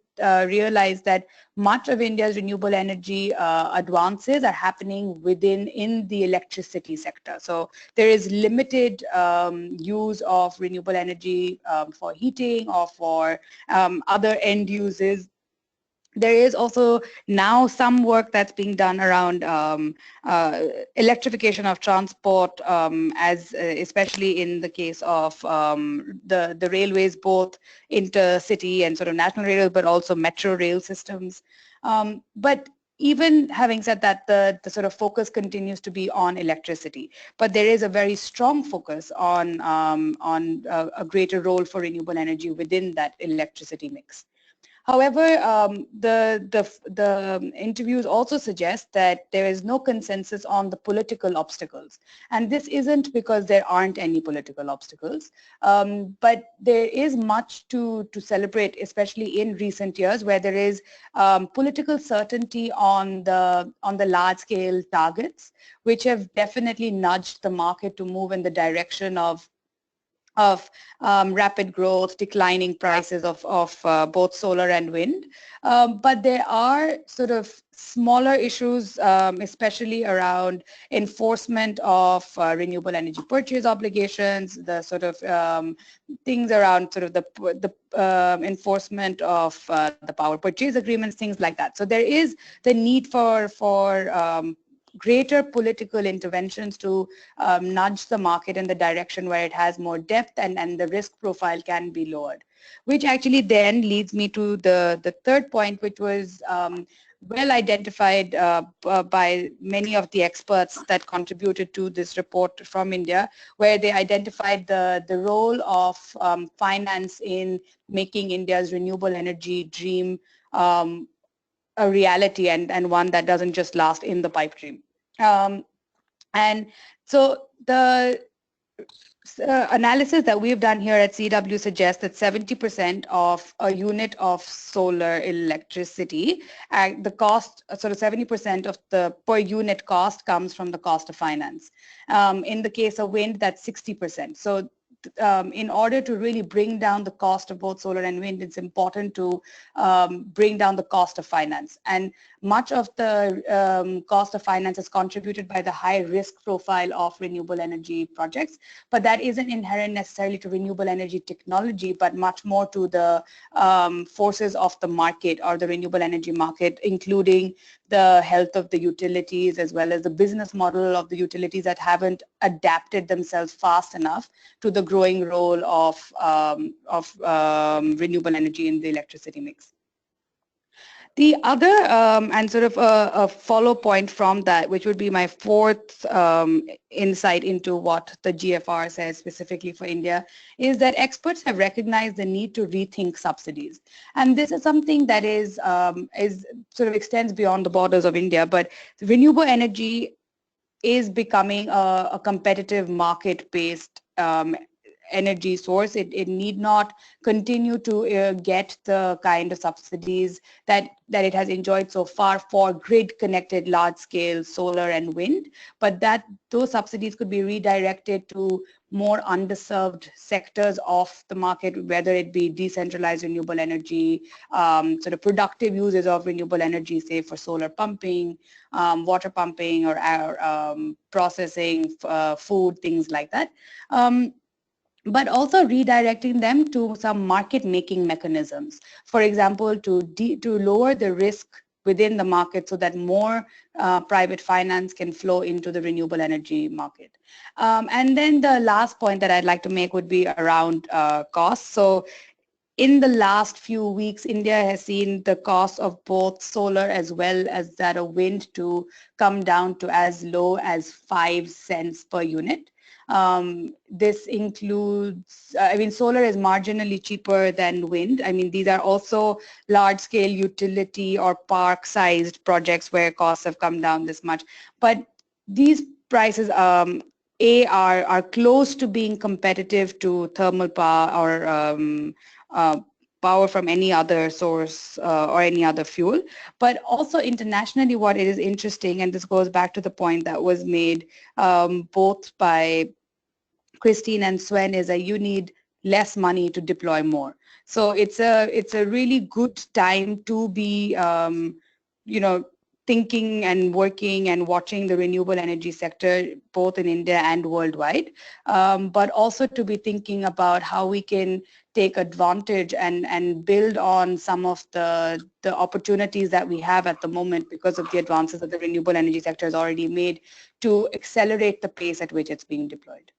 realize that much of India's renewable energy advances are happening in the electricity sector. So there is limited use of renewable energy for heating or for other end uses. There is also now some work that's being done around electrification of transport, especially in the case of the railways, both intercity and sort of national rail, but also metro rail systems. But even having said that, the sort of focus continues to be on electricity, but there is a very strong focus on a greater role for renewable energy within that electricity mix. However, the interviews also suggest that there is no consensus on the political obstacles. And this isn't because there aren't any political obstacles, but there is much to celebrate, especially in recent years, where there is political certainty on the large-scale targets, which have definitely nudged the market to move in the direction of rapid growth, declining prices of both solar and wind. But there are sort of smaller issues, especially around enforcement of renewable energy purchase obligations, the sort of things around sort of the enforcement of the power purchase agreements, things like that. So there is the need for greater political interventions to nudge the market in the direction where it has more depth and the risk profile can be lowered. Which actually then leads me to the third point, which was well identified by many of the experts that contributed to this report from India, where they identified the role of finance in making India's renewable energy dream a reality and one that doesn't just last in the pipe dream. And so the analysis that we've done here at CW suggests that 70% of a unit of solar electricity, the cost, sort of 70% of the per unit cost comes from the cost of finance. In the case of wind, that's 60%. So in order to really bring down the cost of both solar and wind, it's important to bring down the cost of finance. And much of the cost of finance is contributed by the high risk profile of renewable energy projects, but that isn't inherent necessarily to renewable energy technology, but much more to the forces of the market or the renewable energy market, including the health of the utilities as well as the business model of the utilities that haven't adapted themselves fast enough to the growing role of renewable energy in the electricity mix. The other and sort of a follow point from that, which would be my fourth insight into what the GFR says specifically for India, is that experts have recognized the need to rethink subsidies. And this is something that is sort of extends beyond the borders of India, but renewable energy is becoming a competitive market-based energy source. It need not continue to get the kind of subsidies that it has enjoyed so far for grid-connected large-scale solar and wind, but that those subsidies could be redirected to more underserved sectors of the market, whether it be decentralized renewable energy, sort of productive uses of renewable energy, say for solar pumping, water pumping, or processing food, things like that. But also redirecting them to some market making mechanisms. For example, to lower the risk within the market so that more private finance can flow into the renewable energy market. And then the last point that I'd like to make would be around costs. So in the last few weeks, India has seen the cost of both solar as well as that of wind to come down to as low as 5 cents per unit. This includes, I mean, solar is marginally cheaper than wind. I mean, these are also large-scale utility or park-sized projects where costs have come down this much. But these prices, are close to being competitive to thermal power or power from any other source or any other fuel. But also internationally, what is interesting, and this goes back to the point that was made both by Christine and Sven, is that you need less money to deploy more. So it's a really good time to be, you know, thinking and working and watching the renewable energy sector both in India and worldwide, but also to be thinking about how we can take advantage and build on some of the opportunities that we have at the moment because of the advances that the renewable energy sector has already made to accelerate the pace at which it's being deployed.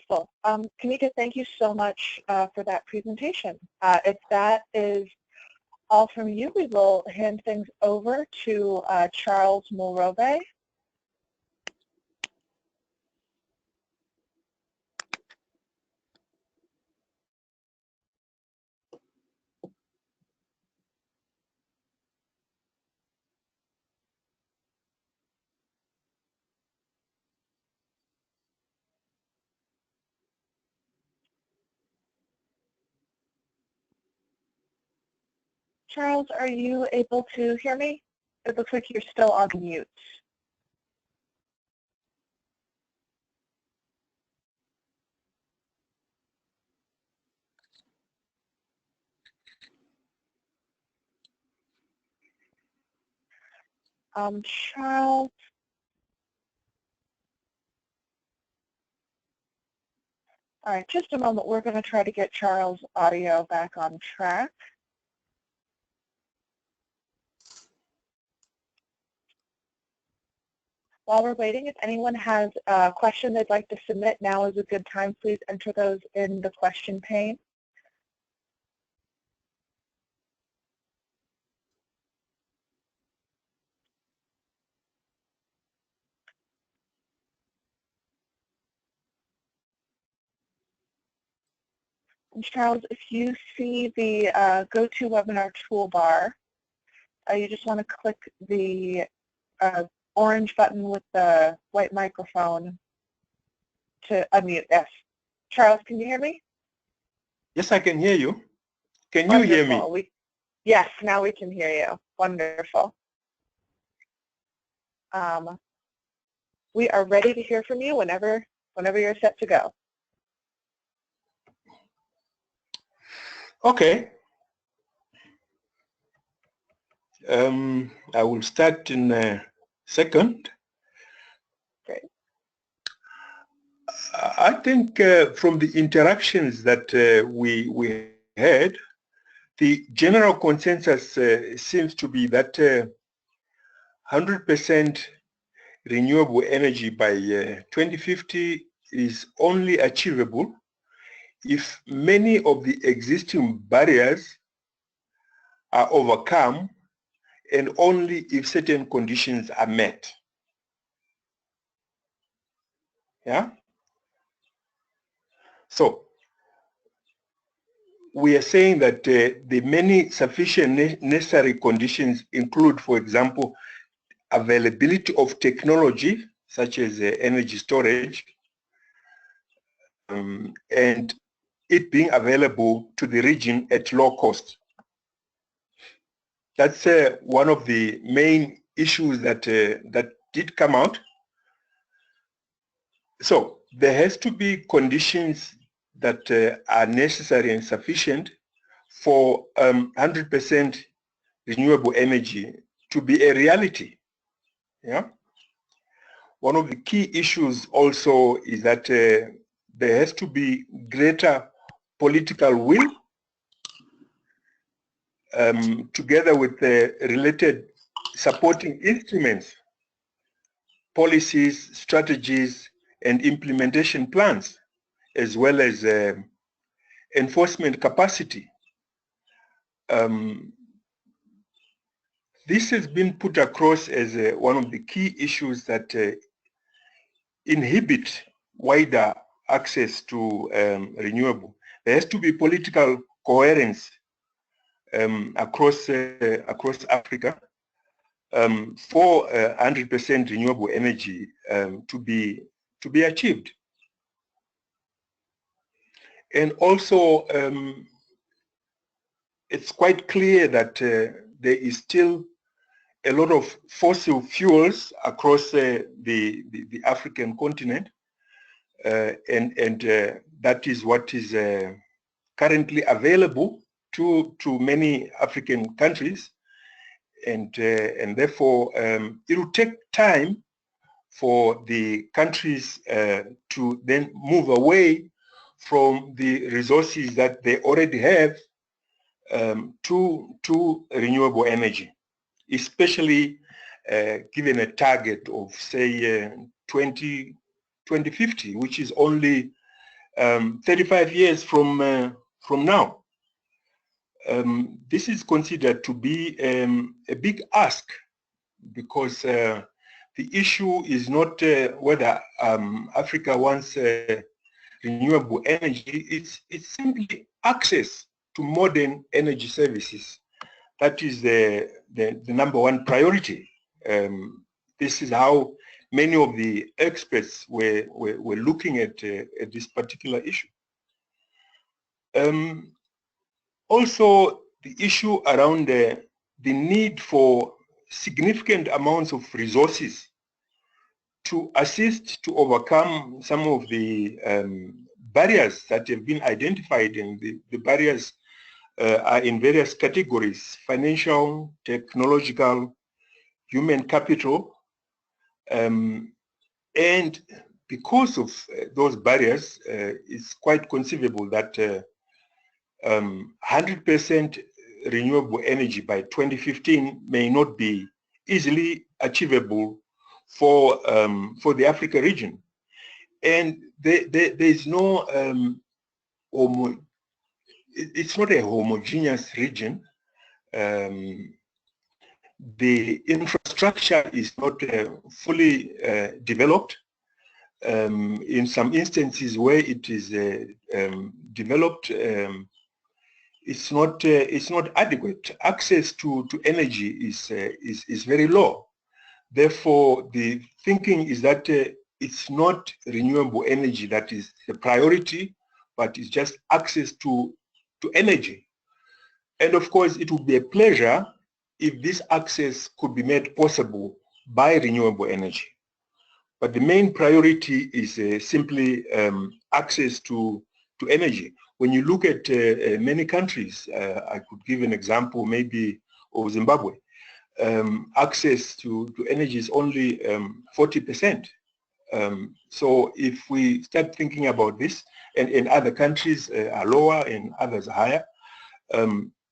Wonderful. Kanika, thank you so much for that presentation. If that is all from you, we will hand things over to Charles Murove. Charles, are you able to hear me? It looks like you're still on mute. Charles, all right, just a moment. We're going to try to get Charles' audio back on track. While we're waiting, if anyone has a question they'd like to submit, now is a good time. Please enter those in the question pane. And Charles, if you see the GoToWebinar toolbar, you just want to click the orange button with the white microphone to unmute. Yes. Charles, can you hear me? Yes, I can hear you. Can you hear me? Yes, now we can hear you. Wonderful. We are ready to hear from you whenever you're set to go. Okay. I will start in a second. Great. I think from the interactions that we had, the general consensus seems to be that 100% renewable energy by 2050 is only achievable if many of the existing barriers are overcome and only if certain conditions are met. Yeah? So, we are saying that the many sufficient necessary conditions include, for example, availability of technology such as energy storage, and it being available to the region at low cost. That's one of the main issues that that did come out. So there has to be conditions that are necessary and sufficient for 100% renewable energy to be a reality. Yeah. One of the key issues also is that there has to be greater political will together with the related supporting instruments, policies, strategies, and implementation plans, as well as enforcement capacity. This has been put across as one of the key issues that inhibit wider access to renewable. There has to be political coherence across Africa for 100% renewable energy to be achieved. And also, it's quite clear that there is still a lot of fossil fuels across the African continent, and that is what is currently available to many African countries, and therefore it will take time for the countries to then move away from the resources that they already have to renewable energy, especially given a target of, say, 2050, which is only 35 years from now. This is considered to be a big ask, because the issue is not whether Africa wants renewable energy. It's simply access to modern energy services. That is the number one priority. This is how many of the experts were looking at this particular issue. Also, the issue around the need for significant amounts of resources to assist to overcome some of the barriers that have been identified, and the barriers are in various categories: financial, technological, human capital, and because of those barriers, it's quite conceivable that 100% renewable energy by 2015 may not be easily achievable for the Africa region. And there is no it's not a homogeneous region. The infrastructure is not fully developed. In some instances where it is developed, it's not adequate. Access to energy is very low. Therefore, the thinking is that it's not renewable energy that is the priority, but it's just access to energy. And of course, it would be a pleasure if this access could be made possible by renewable energy. But the main priority is simply access to energy. When you look at many countries, I could give an example maybe of Zimbabwe. Access to energy is only 40%. So if we start thinking about this, and other countries are lower and others are higher,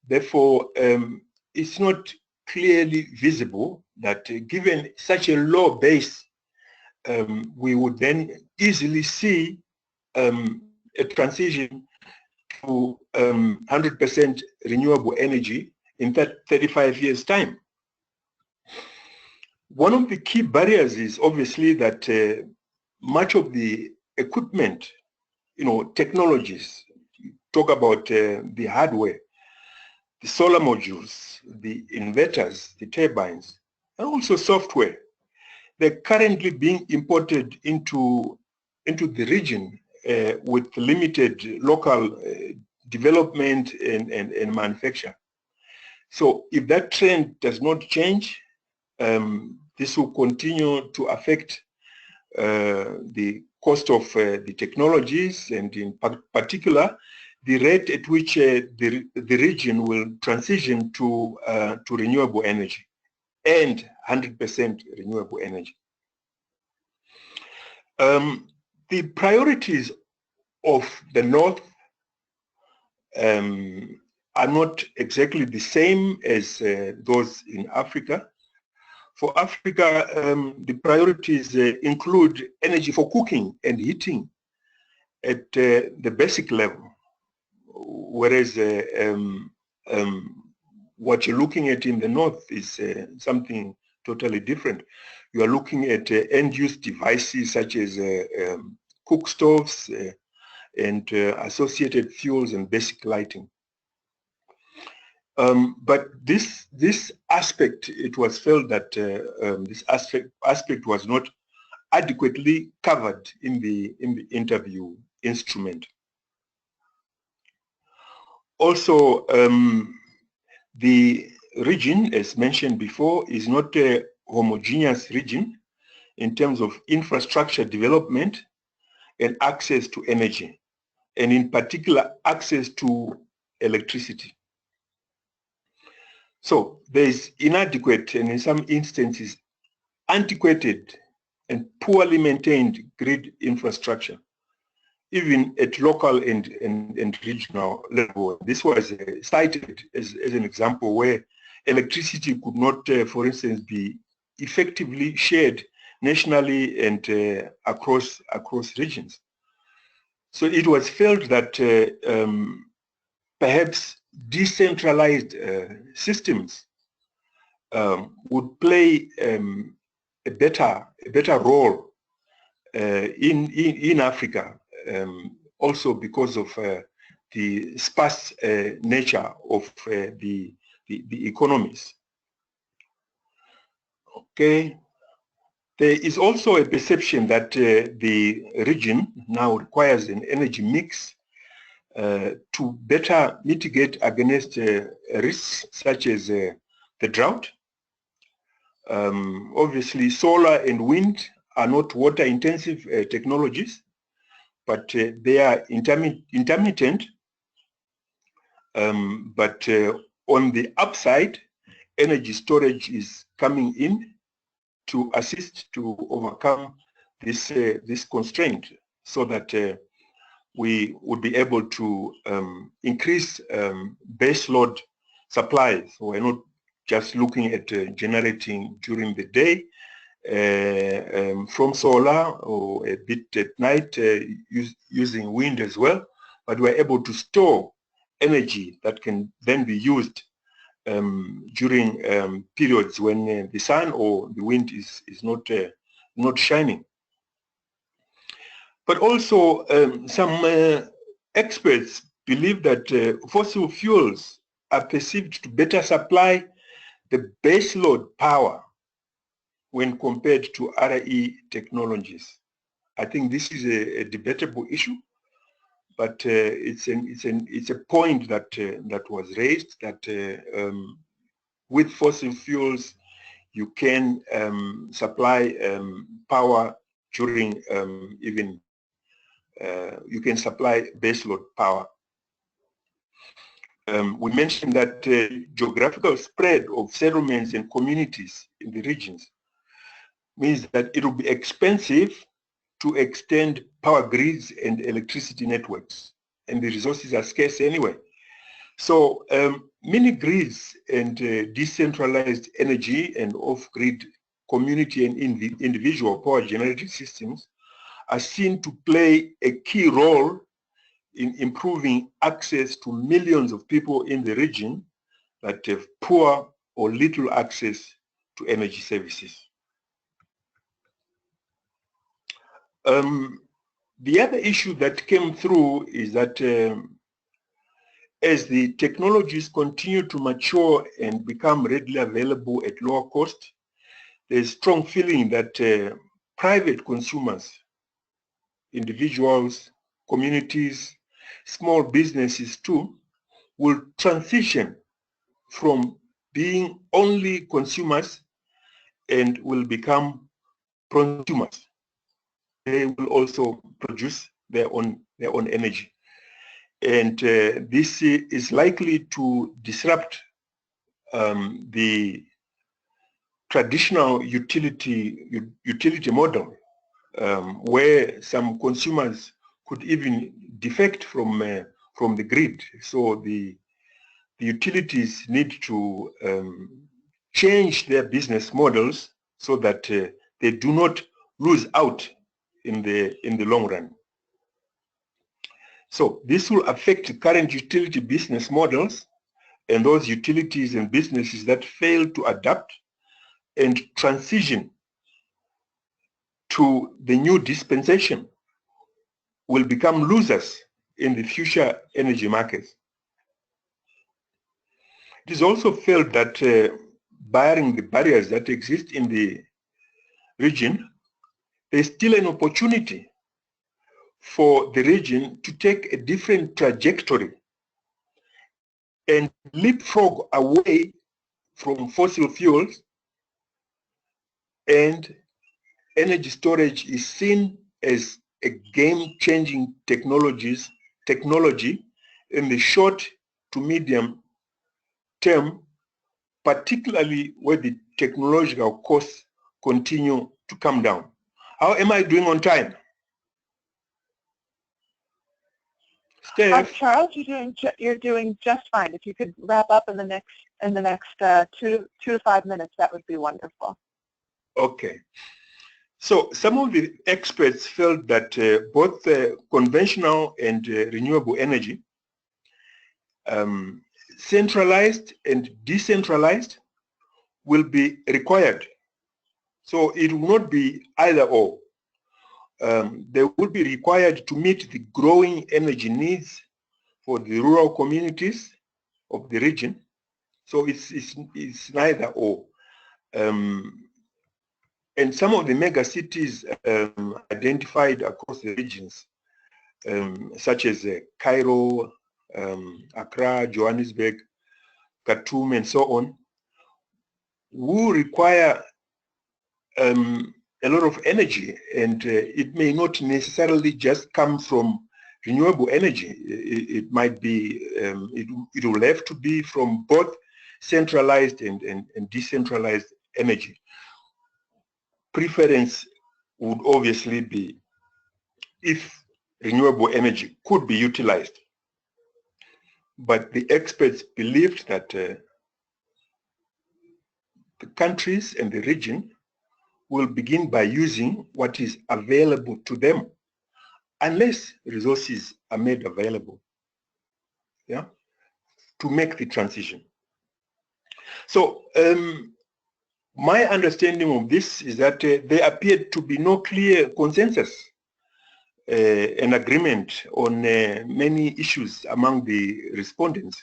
therefore it's not clearly visible that given such a low base, we would then easily see a transition to 100% renewable energy in 35 years' time. One of the key barriers is obviously that much of the equipment, technologies, talk about the hardware, the solar modules, the inverters, the turbines, and also software. They're currently being imported into the region with limited local development and manufacture. So if that trend does not change, this will continue to affect the cost of the technologies, and in particular, the rate at which the region will transition to renewable energy and 100% renewable energy. The priorities of the North are not exactly the same as those in Africa. For Africa, the priorities include energy for cooking and heating at the basic level, whereas what you're looking at in the North is something totally different. You are looking at end-use devices such as cook stoves and associated fuels and basic lighting. But this aspect, it was felt that this aspect was not adequately covered in the interview instrument. Also, the region, as mentioned before, is not a homogeneous region in terms of infrastructure development and access to energy, and in particular, access to electricity. So there is inadequate and in some instances antiquated and poorly maintained grid infrastructure, even at local and regional level. This was cited as an example where electricity could not, for instance, be effectively shared nationally and across regions. So it was felt that perhaps decentralized systems would play a better role in Africa, also because of the sparse nature of the economies. Okay. There is also a perception that the region now requires an energy mix to better mitigate against risks such as the drought. Obviously, solar and wind are not water-intensive technologies, but they are intermittent. But on the upside, energy storage is coming in to assist to overcome this constraint, so that we would be able to increase base load supplies. So we're not just looking at generating during the day from solar, or a bit at night using wind as well, but we're able to store energy that can then be used during periods when the sun or the wind is not shining. But also some experts believe that fossil fuels are perceived to better supply the baseload power when compared to RE technologies. I think this is a debatable issue, but it's a point that that was raised, that with fossil fuels you can supply power during even you can supply baseload power. We mentioned that geographical spread of settlements and communities in the regions means that it will be expensive to extend power grids and electricity networks, and the resources are scarce anyway. So mini grids and decentralized energy and off-grid community and individual power generating systems are seen to play a key role in improving access to millions of people in the region that have poor or little access to energy services. The other issue that came through is that as the technologies continue to mature and become readily available at lower cost, there's strong feeling that private consumers, individuals, communities, small businesses too, will transition from being only consumers and will become prosumers. They will also produce their own energy. And this is likely to disrupt the traditional utility model, where some consumers could even defect from the grid. So the utilities need to change their business models so that they do not lose out in the long run. So this will affect current utility business models, and those utilities and businesses that fail to adapt and transition to the new dispensation will become losers in the future energy markets. It is also felt that barring the barriers that exist in the region, there's still an opportunity for the region to take a different trajectory and leapfrog away from fossil fuels, and energy storage is seen as a game-changing technology in the short to medium term, particularly where the technological costs continue to come down. How am I doing on time? Steph? Charles, you're doing just fine. If you could wrap up in the next 2 to 5 minutes, that would be wonderful. Okay. So some of the experts felt that both conventional and renewable energy, centralized and decentralized, will be required. So it will not be either or. They will be required to meet the growing energy needs for the rural communities of the region. So it's neither or. And some of the mega cities identified across the regions, such as Cairo, Accra, Johannesburg, Khartoum, and so on, will require a lot of energy, and it may not necessarily just come from renewable energy. It might be, it will have to be from both centralized and decentralized energy. Preference would obviously be if renewable energy could be utilized. But the experts believed that the countries and the region will begin by using what is available to them, unless resources are made available, yeah, to make the transition. So my understanding of this is that there appeared to be no clear consensus and agreement on many issues among the respondents,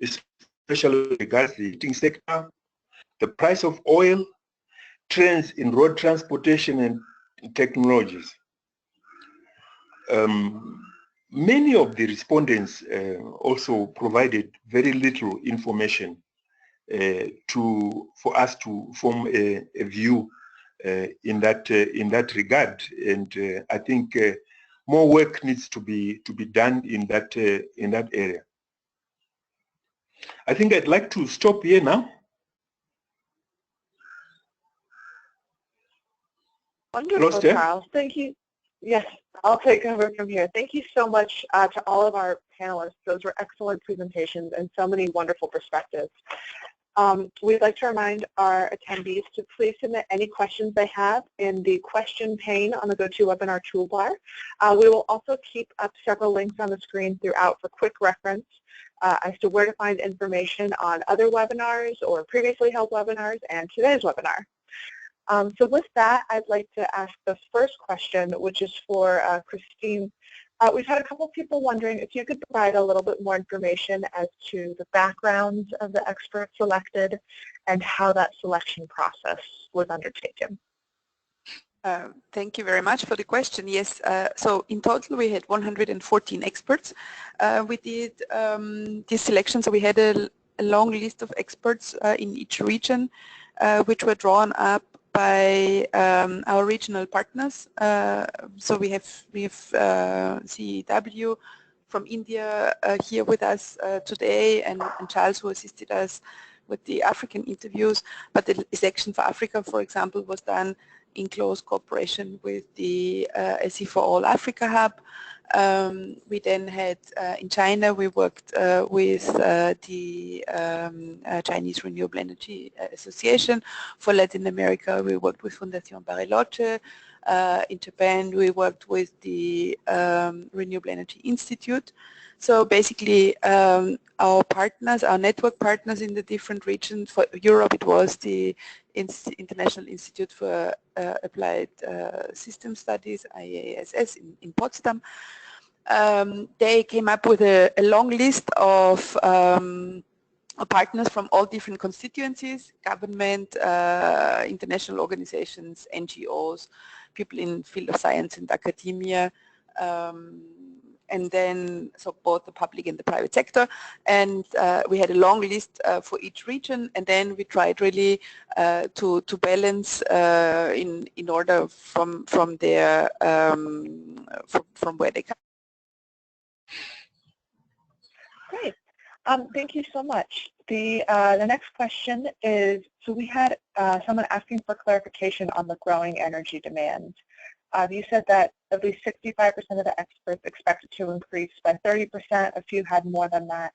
especially regards the heating sector, the price of oil, trends in road transportation and technologies. Many of the respondents also provided very little information for us to form a view in that regard, and I think more work needs to be done in that area. I think I'd like to stop here now. Wonderful, Charles. Thank you. Yes, I'll take over from here. Thank you so much to all of our panelists. Those were excellent presentations and so many wonderful perspectives. We'd like to remind our attendees to please submit any questions they have in the question pane on the GoToWebinar toolbar. We will also keep up several links on the screen throughout for quick reference as to where to find information on other webinars or previously held webinars and today's webinar. So with that, I'd like to ask the first question, which is for Christine. We've had a couple of people wondering if you could provide a little bit more information as to the backgrounds of the experts selected and how that selection process was undertaken. Thank you very much for the question. Yes, so in total we had 114 experts. We did this selection, so we had a long list of experts in each region, which were drawn up by our regional partners. So we have CEW from India here with us today, and Charles, who assisted us with the African interviews. But the selection for Africa, for example, was done in close cooperation with the SE for All Africa Hub. We then had in China, we worked with the Chinese Renewable Energy Association. For Latin America, we worked with Fundación Bariloche. In Japan, we worked with the Renewable Energy Institute. So basically, our partners, our network partners in the different regions, for Europe it was the International Institute for Applied System Studies, IASS, in Potsdam. They came up with a long list of partners from all different constituencies, government, international organizations, NGOs, people in the field of science and academia, and then so both the public and the private sector, and we had a long list for each region, and then we tried really to balance in order from their from where they come. Great. Thank you so much. The next question is, so we had someone asking for clarification on the growing energy demand. You said that at least 65% of the experts expected to increase by 30%. A few had more than that.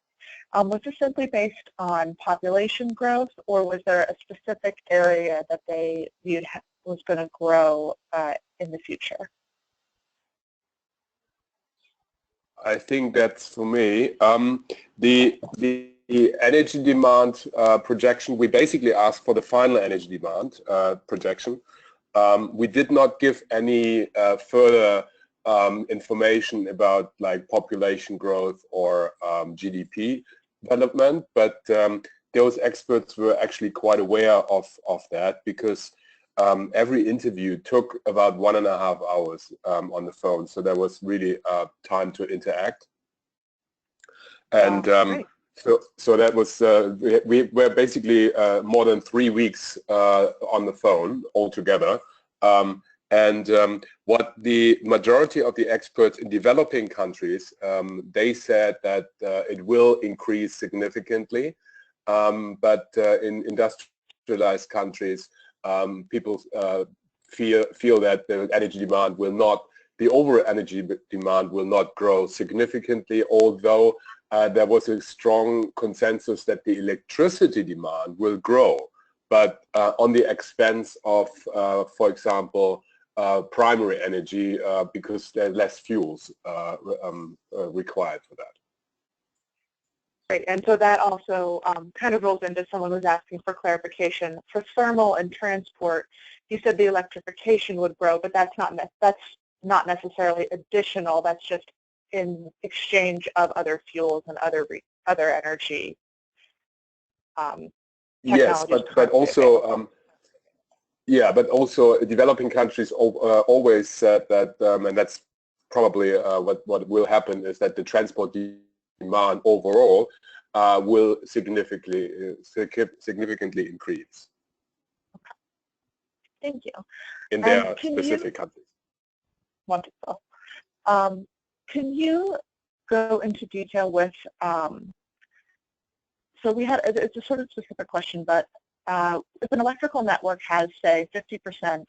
Was this simply based on population growth, or was there a specific area that they viewed was going to grow in the future? I think that's for me. The energy demand projection, we basically asked for the final energy demand projection. We did not give any further information about like population growth or GDP development, but those experts were actually quite aware of that, because every interview took about 1.5 hours on the phone, so there was really time to interact. And so that was, we were basically more than 3 weeks on the phone altogether. What the majority of the experts in developing countries, they said that it will increase significantly, but in industrialized countries, people feel that the energy demand will not, the overall energy demand will not grow significantly, although there was a strong consensus that the electricity demand will grow, but on the expense of, for example, primary energy, because there are less fuels required for that. Great, and so that also kind of rolls into someone who's asking for clarification. For thermal and transport, you said the electrification would grow, but that's not necessarily additional. That's just in exchange of other fuels and other energy technologies. Yes, but also yeah, but also developing countries always said that, and that's probably what will happen, is that the transport demand overall will significantly increase. Okay. Thank you. In their specific countries. Wonderful. Can you go into detail with, so we had, it's a sort of specific question, but if an electrical network has, say, 50%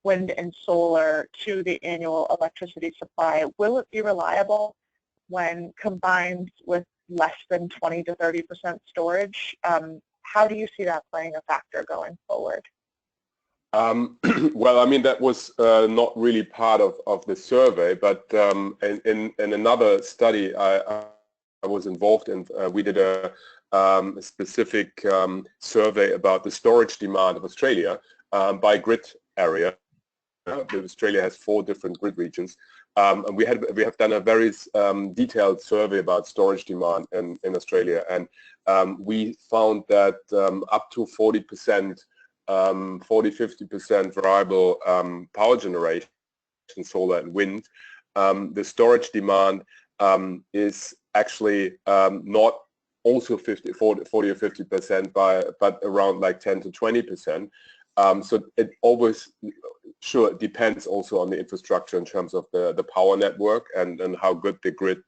wind and solar to the annual electricity supply, will it be reliable when combined with less than 20 to 30% storage? How do you see that playing a factor going forward? Well, I mean, that was not really part of the survey, but in another study I was involved in, we did a specific survey about the storage demand of Australia by grid area. Australia has 4 different grid regions, and we have done a very detailed survey about storage demand in Australia, and we found that up to 40%, 40-50% variable power generation, solar and wind, the storage demand is actually not also 40 or 50%, but around like 10 to 20%. So it always depends also on the infrastructure in terms of the power network and how good the grid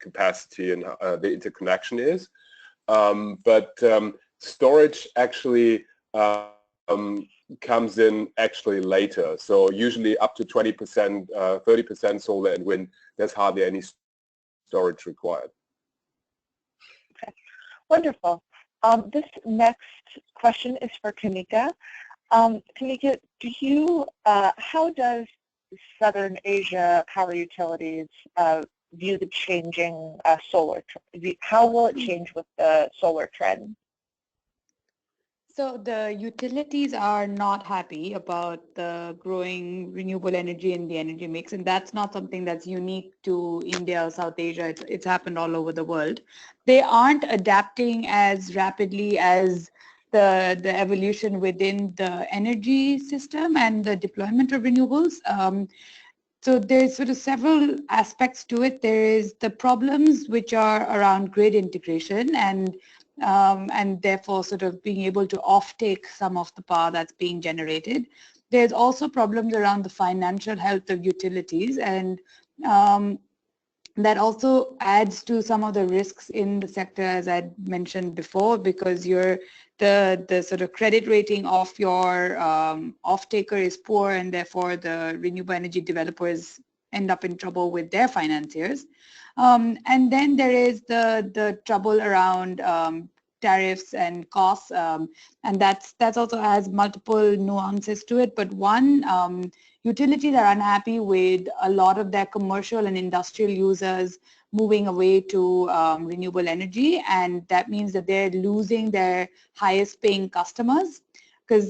capacity and the interconnection is. But storage actually comes in actually later. So usually up to 20%, 30% solar and wind, there's hardly any storage required. Okay, wonderful. This next question is for Kanika. Kanika, how does Southern Asia power utilities view the changing solar? How will it change with the solar trend? So the utilities are not happy about the growing renewable energy in the energy mix, and that's not something that's unique to India or South Asia. It's happened all over the world. They aren't adapting as rapidly as the evolution within the energy system and the deployment of renewables. So there's sort of several aspects to it. There is the problems which are around grid integration and therefore sort of being able to offtake some of the power that's being generated. There's also problems around the financial health of utilities, and that also adds to some of the risks in the sector, as I mentioned before, because the sort of credit rating of your off-taker is poor, and therefore the renewable energy developers end up in trouble with their financiers. And then there is the trouble around tariffs and costs, and that's also has multiple nuances to it. But one, utilities are unhappy with a lot of their commercial and industrial users moving away to renewable energy, and that means that they're losing their highest paying customers because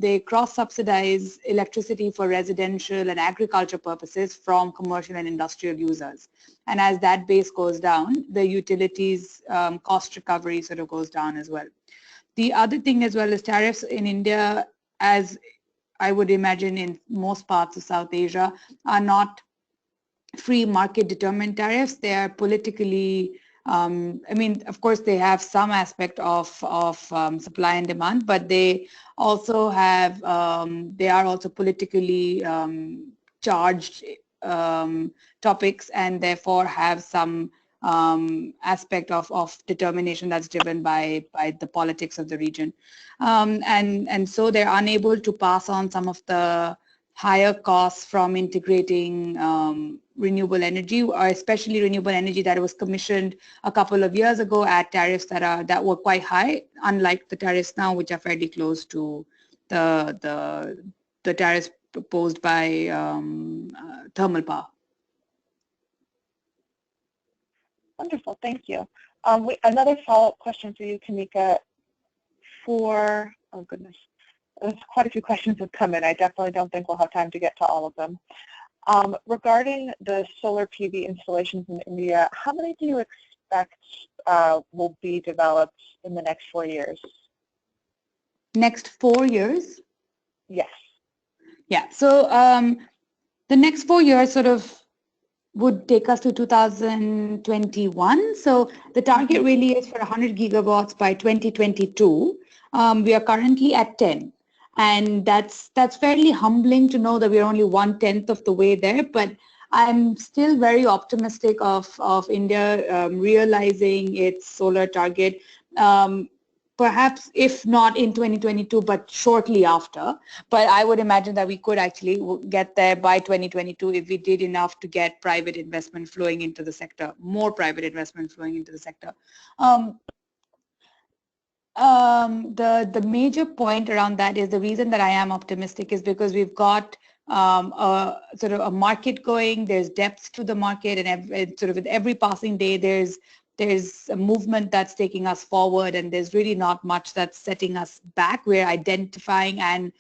they cross-subsidize electricity for residential and agriculture purposes from commercial and industrial users. And as that base goes down, the utilities cost recovery sort of goes down as well. The other thing as well is tariffs in India, as I would imagine in most parts of South Asia, are not free market determined tariffs. They are politically, I mean, of course, they have some aspect of supply and demand, but they also have, they are also politically charged topics, and therefore have some aspect of determination that's driven by the politics of the region. And so they're unable to pass on some of the higher costs from integrating renewable energy, or especially renewable energy that was commissioned a couple of years ago at tariffs that were quite high, unlike the tariffs now, which are fairly close to the tariffs proposed by thermal power. Wonderful, thank you. Another follow-up question for you, Kanika. Oh goodness, there's quite a few questions have come in. I definitely don't think we'll have time to get to all of them. Regarding the solar PV installations in India, how many do you expect will be developed in the next 4 years? Next 4 years? Yes. Yeah, so the next 4 years sort of would take us to 2021. So the target really is for 100 gigawatts by 2022. We are currently at 10. And that's fairly humbling to know that we're only 1/10 of the way there, but I'm still very optimistic of India realizing its solar target, perhaps if not in 2022, but shortly after. But I would imagine that we could actually get there by 2022 if we did enough to get private investment flowing into the sector, more private investment flowing into the sector. The major point around that is the reason that I am optimistic is because we've got a sort of a market going. There's depth to the market, and sort of with every passing day, there's a movement that's taking us forward, and there's really not much that's setting us back. We're identifying and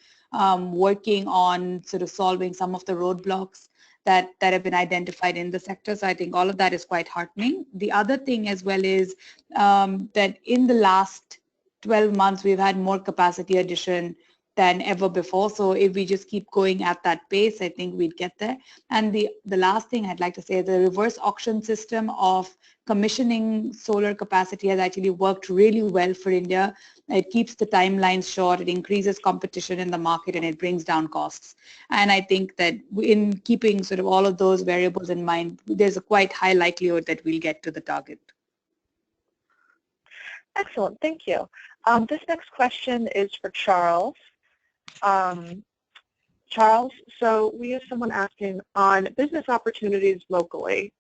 working on sort of solving some of the roadblocks that have been identified in the sector. So I think all of that is quite heartening. The other thing as well is that in the last 12 months, we've had more capacity addition than ever before. So if we just keep going at that pace, I think we'd get there. And the last thing I'd like to say, the reverse auction system of commissioning solar capacity has actually worked really well for India. It keeps the timelines short, it increases competition in the market, and it brings down costs. And I think that in keeping sort of all of those variables in mind, there's a quite high likelihood that we'll get to the target. Excellent, thank you. This next question is for Charles. Charles, so we have someone asking on business opportunities locally.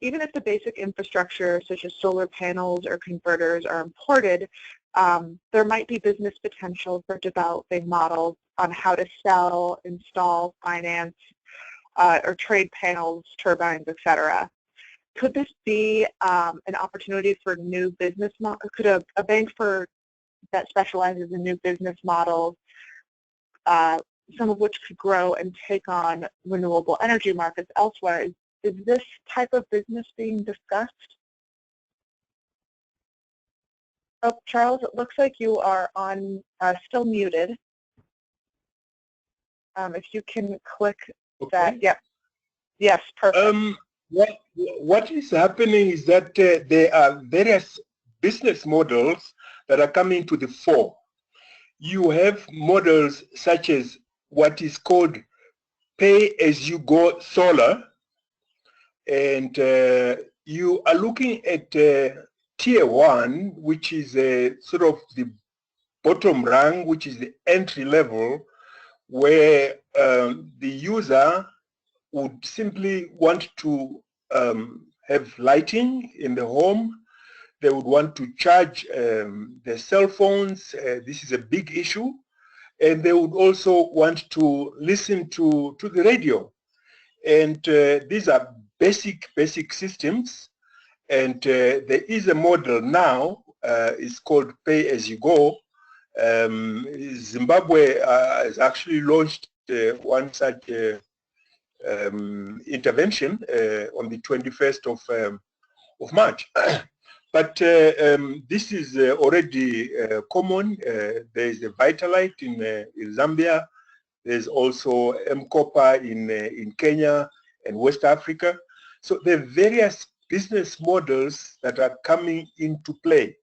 Even if the basic infrastructure such as solar panels or converters are imported, there might be business potential for developing models on how to sell, install, finance, or trade panels, turbines, etc. Could this be an opportunity for new business models? Could a bank that specializes in new business models, some of which could grow and take on renewable energy markets elsewhere, is this type of business being discussed? Oh, Charles, it looks like you are on still muted. If you can click that, yep. Yes, perfect. What is happening is that there are various business models that are coming to the fore. You have models such as what is called pay-as-you-go solar, and you are looking at tier 1, which is sort of the bottom rung, which is the entry level, where the user would simply want to have lighting in the home, They would want to charge their cell phones. This is a big issue. And they would also want to listen to the radio. And these are basic systems. And there is a model now, it's called pay as you go. Zimbabwe has actually launched one such intervention on the 21st of March. But this is already common. There is a Vitalite in Zambia. There's also M-Copper in Kenya and West Africa. So there are various business models that are coming into play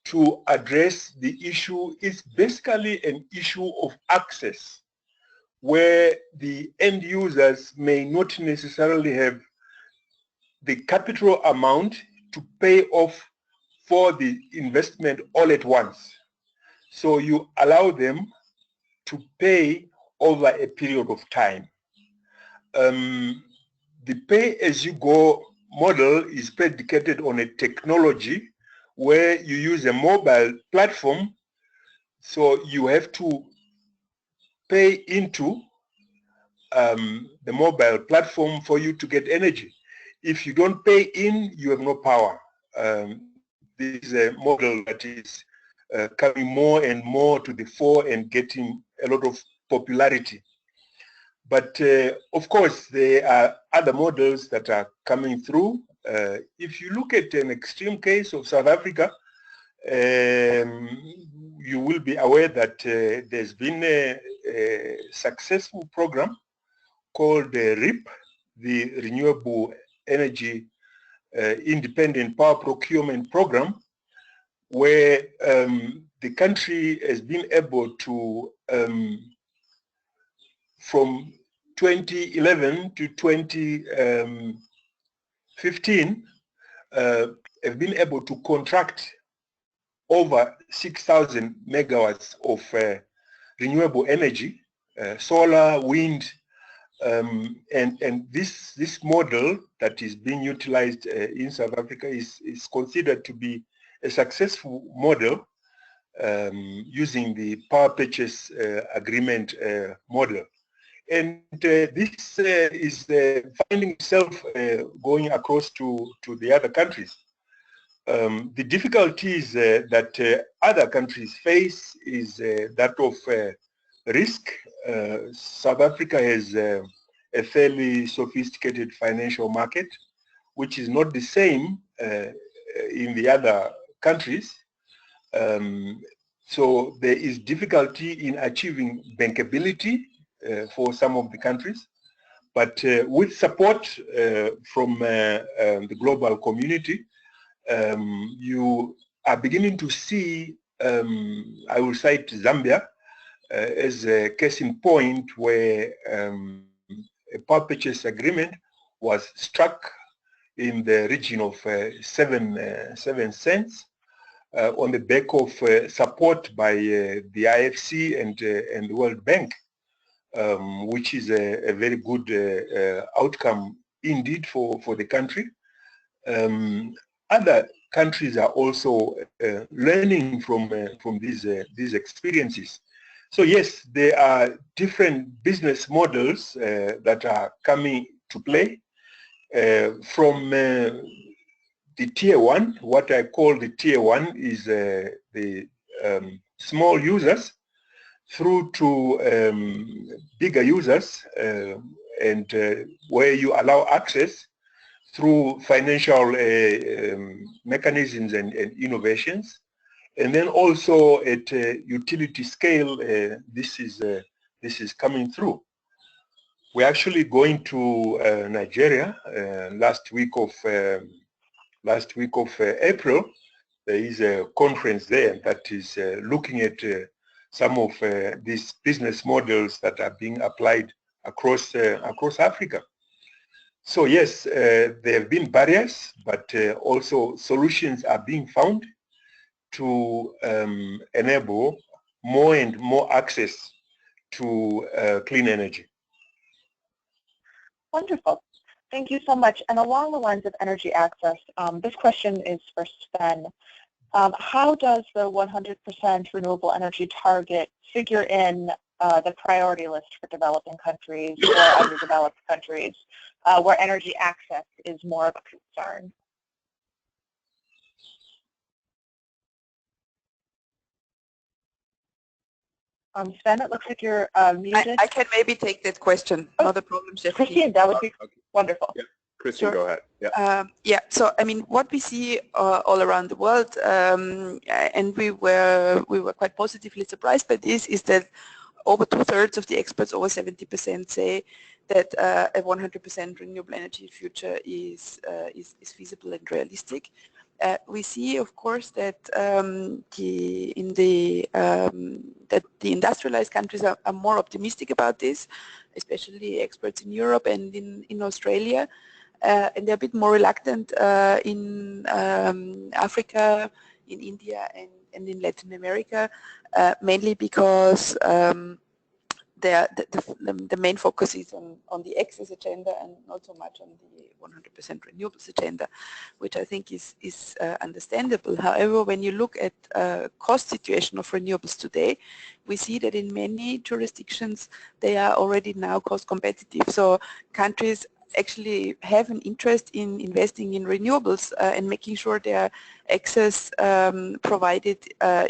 to address the issue. It's basically an issue of access, where the end users may not necessarily have the capital amount to pay off for the investment all at once. So you allow them to pay over a period of time. The pay-as-you-go model is predicated on a technology where you use a mobile platform, so you have to pay into the mobile platform for you to get energy. If you don't pay in, you have no power. This is a model that is coming more and more to the fore and getting a lot of popularity. But of course, there are other models that are coming through. If you look at an extreme case of South Africa, you will be aware that there's been a successful program called REAP, the Renewable Energy Independent Power Procurement Program, where the country has been able to, from 2011 to 2015, have been able to contract over 6,000 megawatts of renewable energy, solar, wind, and this model that is being utilized in South Africa is considered to be a successful model using the power purchase agreement model. And this is finding itself going across to the other countries. The difficulties that other countries face is that of risk. South Africa has a fairly sophisticated financial market, which is not the same in the other countries. So there is difficulty in achieving bankability for some of the countries. But with support from the global community, you are beginning to see, I will cite Zambia as a case in point, where a power purchase agreement was struck in the region of 7 cents on the back of support by the IFC and the World Bank, which is a very good outcome indeed for the country. Other countries are also learning from these experiences. So yes, there are different business models that are coming to play from the tier one. What I call the tier one is the small users through to bigger users, and where you allow access through financial mechanisms and innovations. And then also at utility scale, this is coming through. We're actually going to Nigeria last week of April. There is a conference there that is looking at some of these business models that are being applied across Africa. So yes, there have been barriers, but also solutions are being found to enable more and more access to clean energy. Wonderful. Thank you so much. And along the lines of energy access, this question is for Sven. How does the 100% renewable energy target figure in the priority list for developing countries or underdeveloped countries where energy access is more of a concern? Sven, it looks like you're muted. I can maybe take that question. Oh, Not a problem, Chef. Christine, that would be wonderful. Yeah. Christian, Sure. go ahead. Yeah. Yeah, so I mean, what we see all around the world, and we were quite positively surprised by this, is that over 2/3 of the experts, over 70%, say that a 100% renewable energy future is feasible and realistic. We see, of course, that that the industrialized countries are more optimistic about this, especially experts in Europe and in Australia. And they're a bit more reluctant in Africa, in India, and in Latin America, mainly because the main focus is on the access agenda and not so much on the 100% renewables agenda, which I think is understandable. However, when you look at cost situation of renewables today, we see that in many jurisdictions they are already now cost competitive. So countries actually have an interest in investing in renewables and making sure their access provided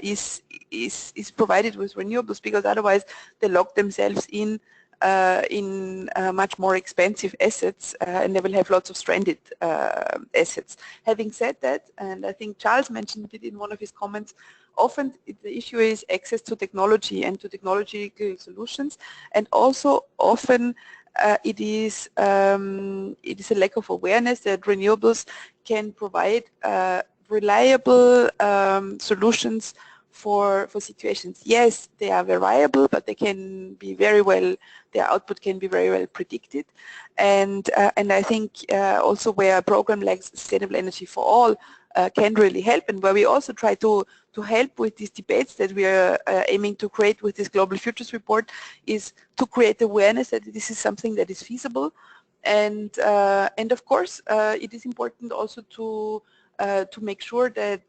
is provided with renewables, because otherwise they lock themselves in much more expensive assets and they will have lots of stranded assets. Having said that, and I think Charles mentioned it in one of his comments, often the issue is access to technology and to technological solutions, and also often it is a lack of awareness that renewables can provide reliable solutions for situations. Yes, they are variable, but they can be very well, their output can be very well predicted. And I think also where a program like Sustainable Energy for All can really help, and where we also try to help with these debates that we are aiming to create with this Global Futures Report, is to create awareness that this is something that is feasible. And of course, it is important also to make sure that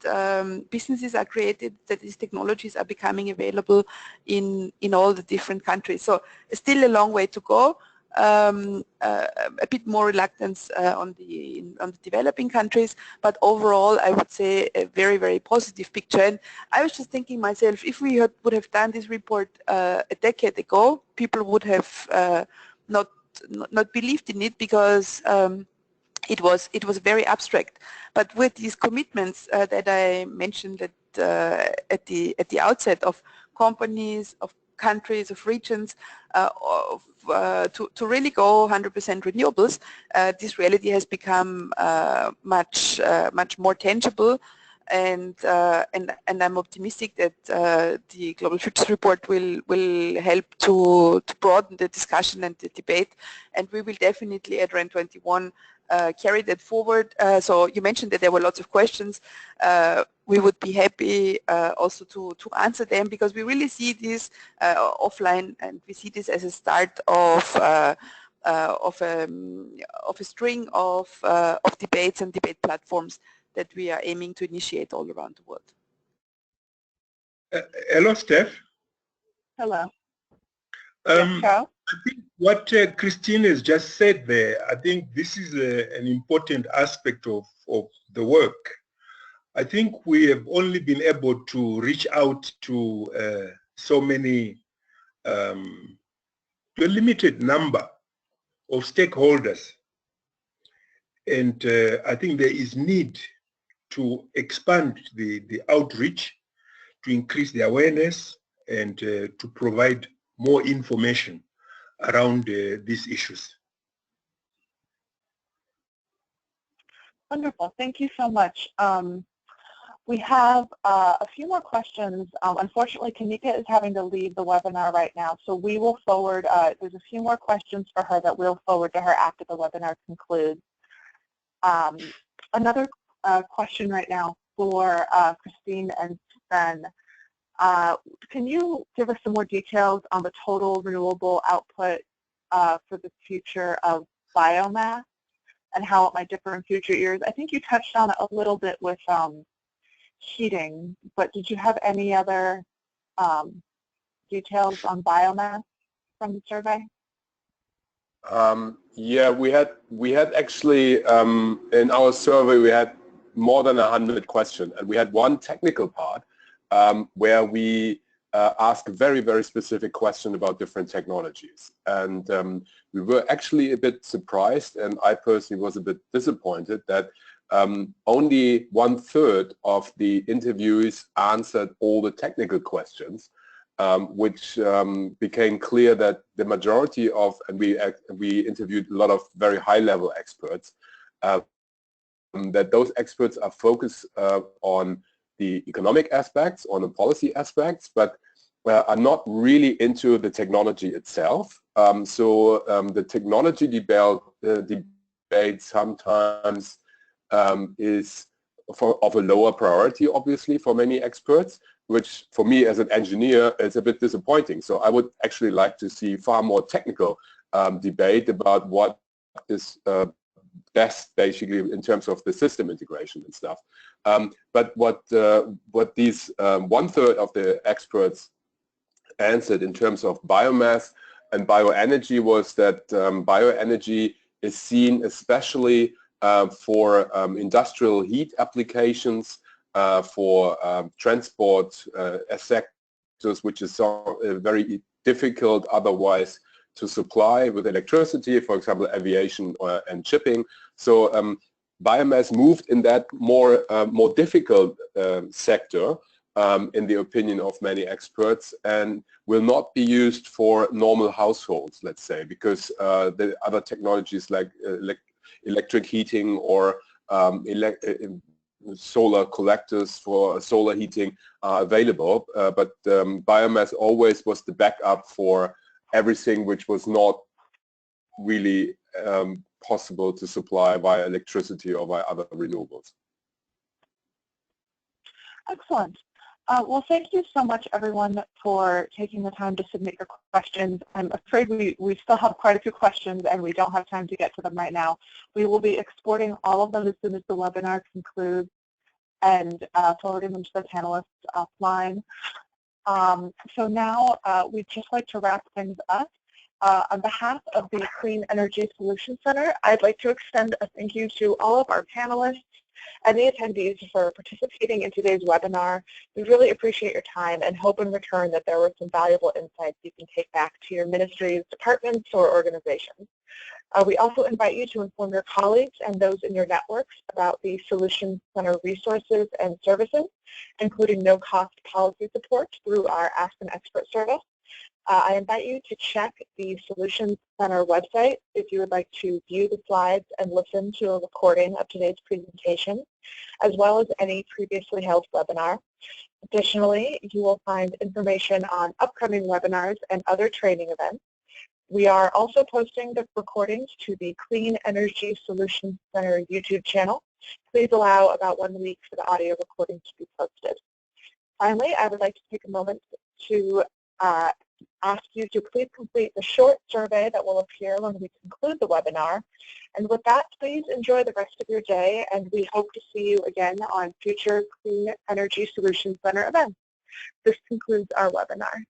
businesses are created, that these technologies are becoming available in all the different countries. So still a long way to go. A bit more reluctance on the developing countries, but overall I would say a very, very positive picture. And I was just thinking myself, if we would have done this report a decade ago, people would have not believed in it, because it was very abstract. But with these commitments that I mentioned at the outset, of companies, of countries, of regions, to really go 100% renewables, this reality has become much more tangible, and I'm optimistic that the Global Futures Report will help to broaden the discussion and the debate, and we will definitely at REN21 carry that forward. So you mentioned that there were lots of questions. We would be happy also to answer them, because we really see this offline, and we see this as a start of a string of debates and debate platforms that we are aiming to initiate all around the world. Hello, Steph. Hello. I think what Christine has just said there, I think this is an important aspect of the work. I think we have only been able to reach out to so many, to a limited number of stakeholders. And I think there is need to expand the outreach, to increase the awareness, and to provide more information around these issues. Wonderful. Thank you so much. We have a few more questions. Unfortunately, Kanika is having to leave the webinar right now, so we will forward, there's a few more questions for her that we'll forward to her after the webinar concludes. Another question right now for Christine and Sven. Can you give us some more details on the total renewable output for the future of biomass? and how it might differ in future years. I think you touched on it a little bit with heating, but did you have any other details on biomass from the survey? Yeah, we had actually in our survey we had more than 100 questions, and we had one technical part where we asked a very, very specific question about different technologies, and we were actually a bit surprised, and I personally was a bit disappointed that only 1/3 of the interviewees answered all the technical questions, which became clear that the majority of, and we interviewed a lot of very high-level experts, that those experts are focused on the economic aspects, on the policy aspects, but are not really into the technology itself. The technology debate sometimes is of a lower priority, obviously, for many experts, which for me as an engineer is a bit disappointing. So I would actually like to see far more technical debate about what is best, basically, in terms of the system integration and stuff. But what these 1/3 of the experts answered in terms of biomass and bioenergy was that bioenergy is seen especially for industrial heat applications, for transport sectors, which is very difficult otherwise to supply with electricity, for example, aviation and shipping. So biomass moved in that more difficult sector, in the opinion of many experts, and will not be used for normal households, let's say, because the other technologies like electric heating or solar collectors for solar heating are available, but biomass always was the backup for everything which was not really possible to supply via electricity or via other renewables. Excellent. Well, thank you so much, everyone, for taking the time to submit your questions. I'm afraid we still have quite a few questions, and we don't have time to get to them right now. We will be exporting all of them as soon as the webinar concludes and forwarding them to the panelists offline. So now we'd just like to wrap things up. On behalf of the Clean Energy Solutions Center, I'd like to extend a thank you to all of our panelists and the attendees for participating in today's webinar. We really appreciate your time and hope in return that there were some valuable insights you can take back to your ministries, departments, or organizations. We also invite you to inform your colleagues and those in your networks about the Solutions Center resources and services, including no-cost policy support through our Ask an Expert service. I invite you to check the Solutions Center website if you would like to view the slides and listen to a recording of today's presentation, as well as any previously held webinar. Additionally, you will find information on upcoming webinars and other training events. We are also posting the recordings to the Clean Energy Solutions Center YouTube channel. Please allow about 1 week for the audio recording to be posted. Finally, I would like to take a moment to ask you to please complete the short survey that will appear when we conclude the webinar. And with that, please enjoy the rest of your day, and we hope to see you again on future Clean Energy Solutions Center events. This concludes our webinar.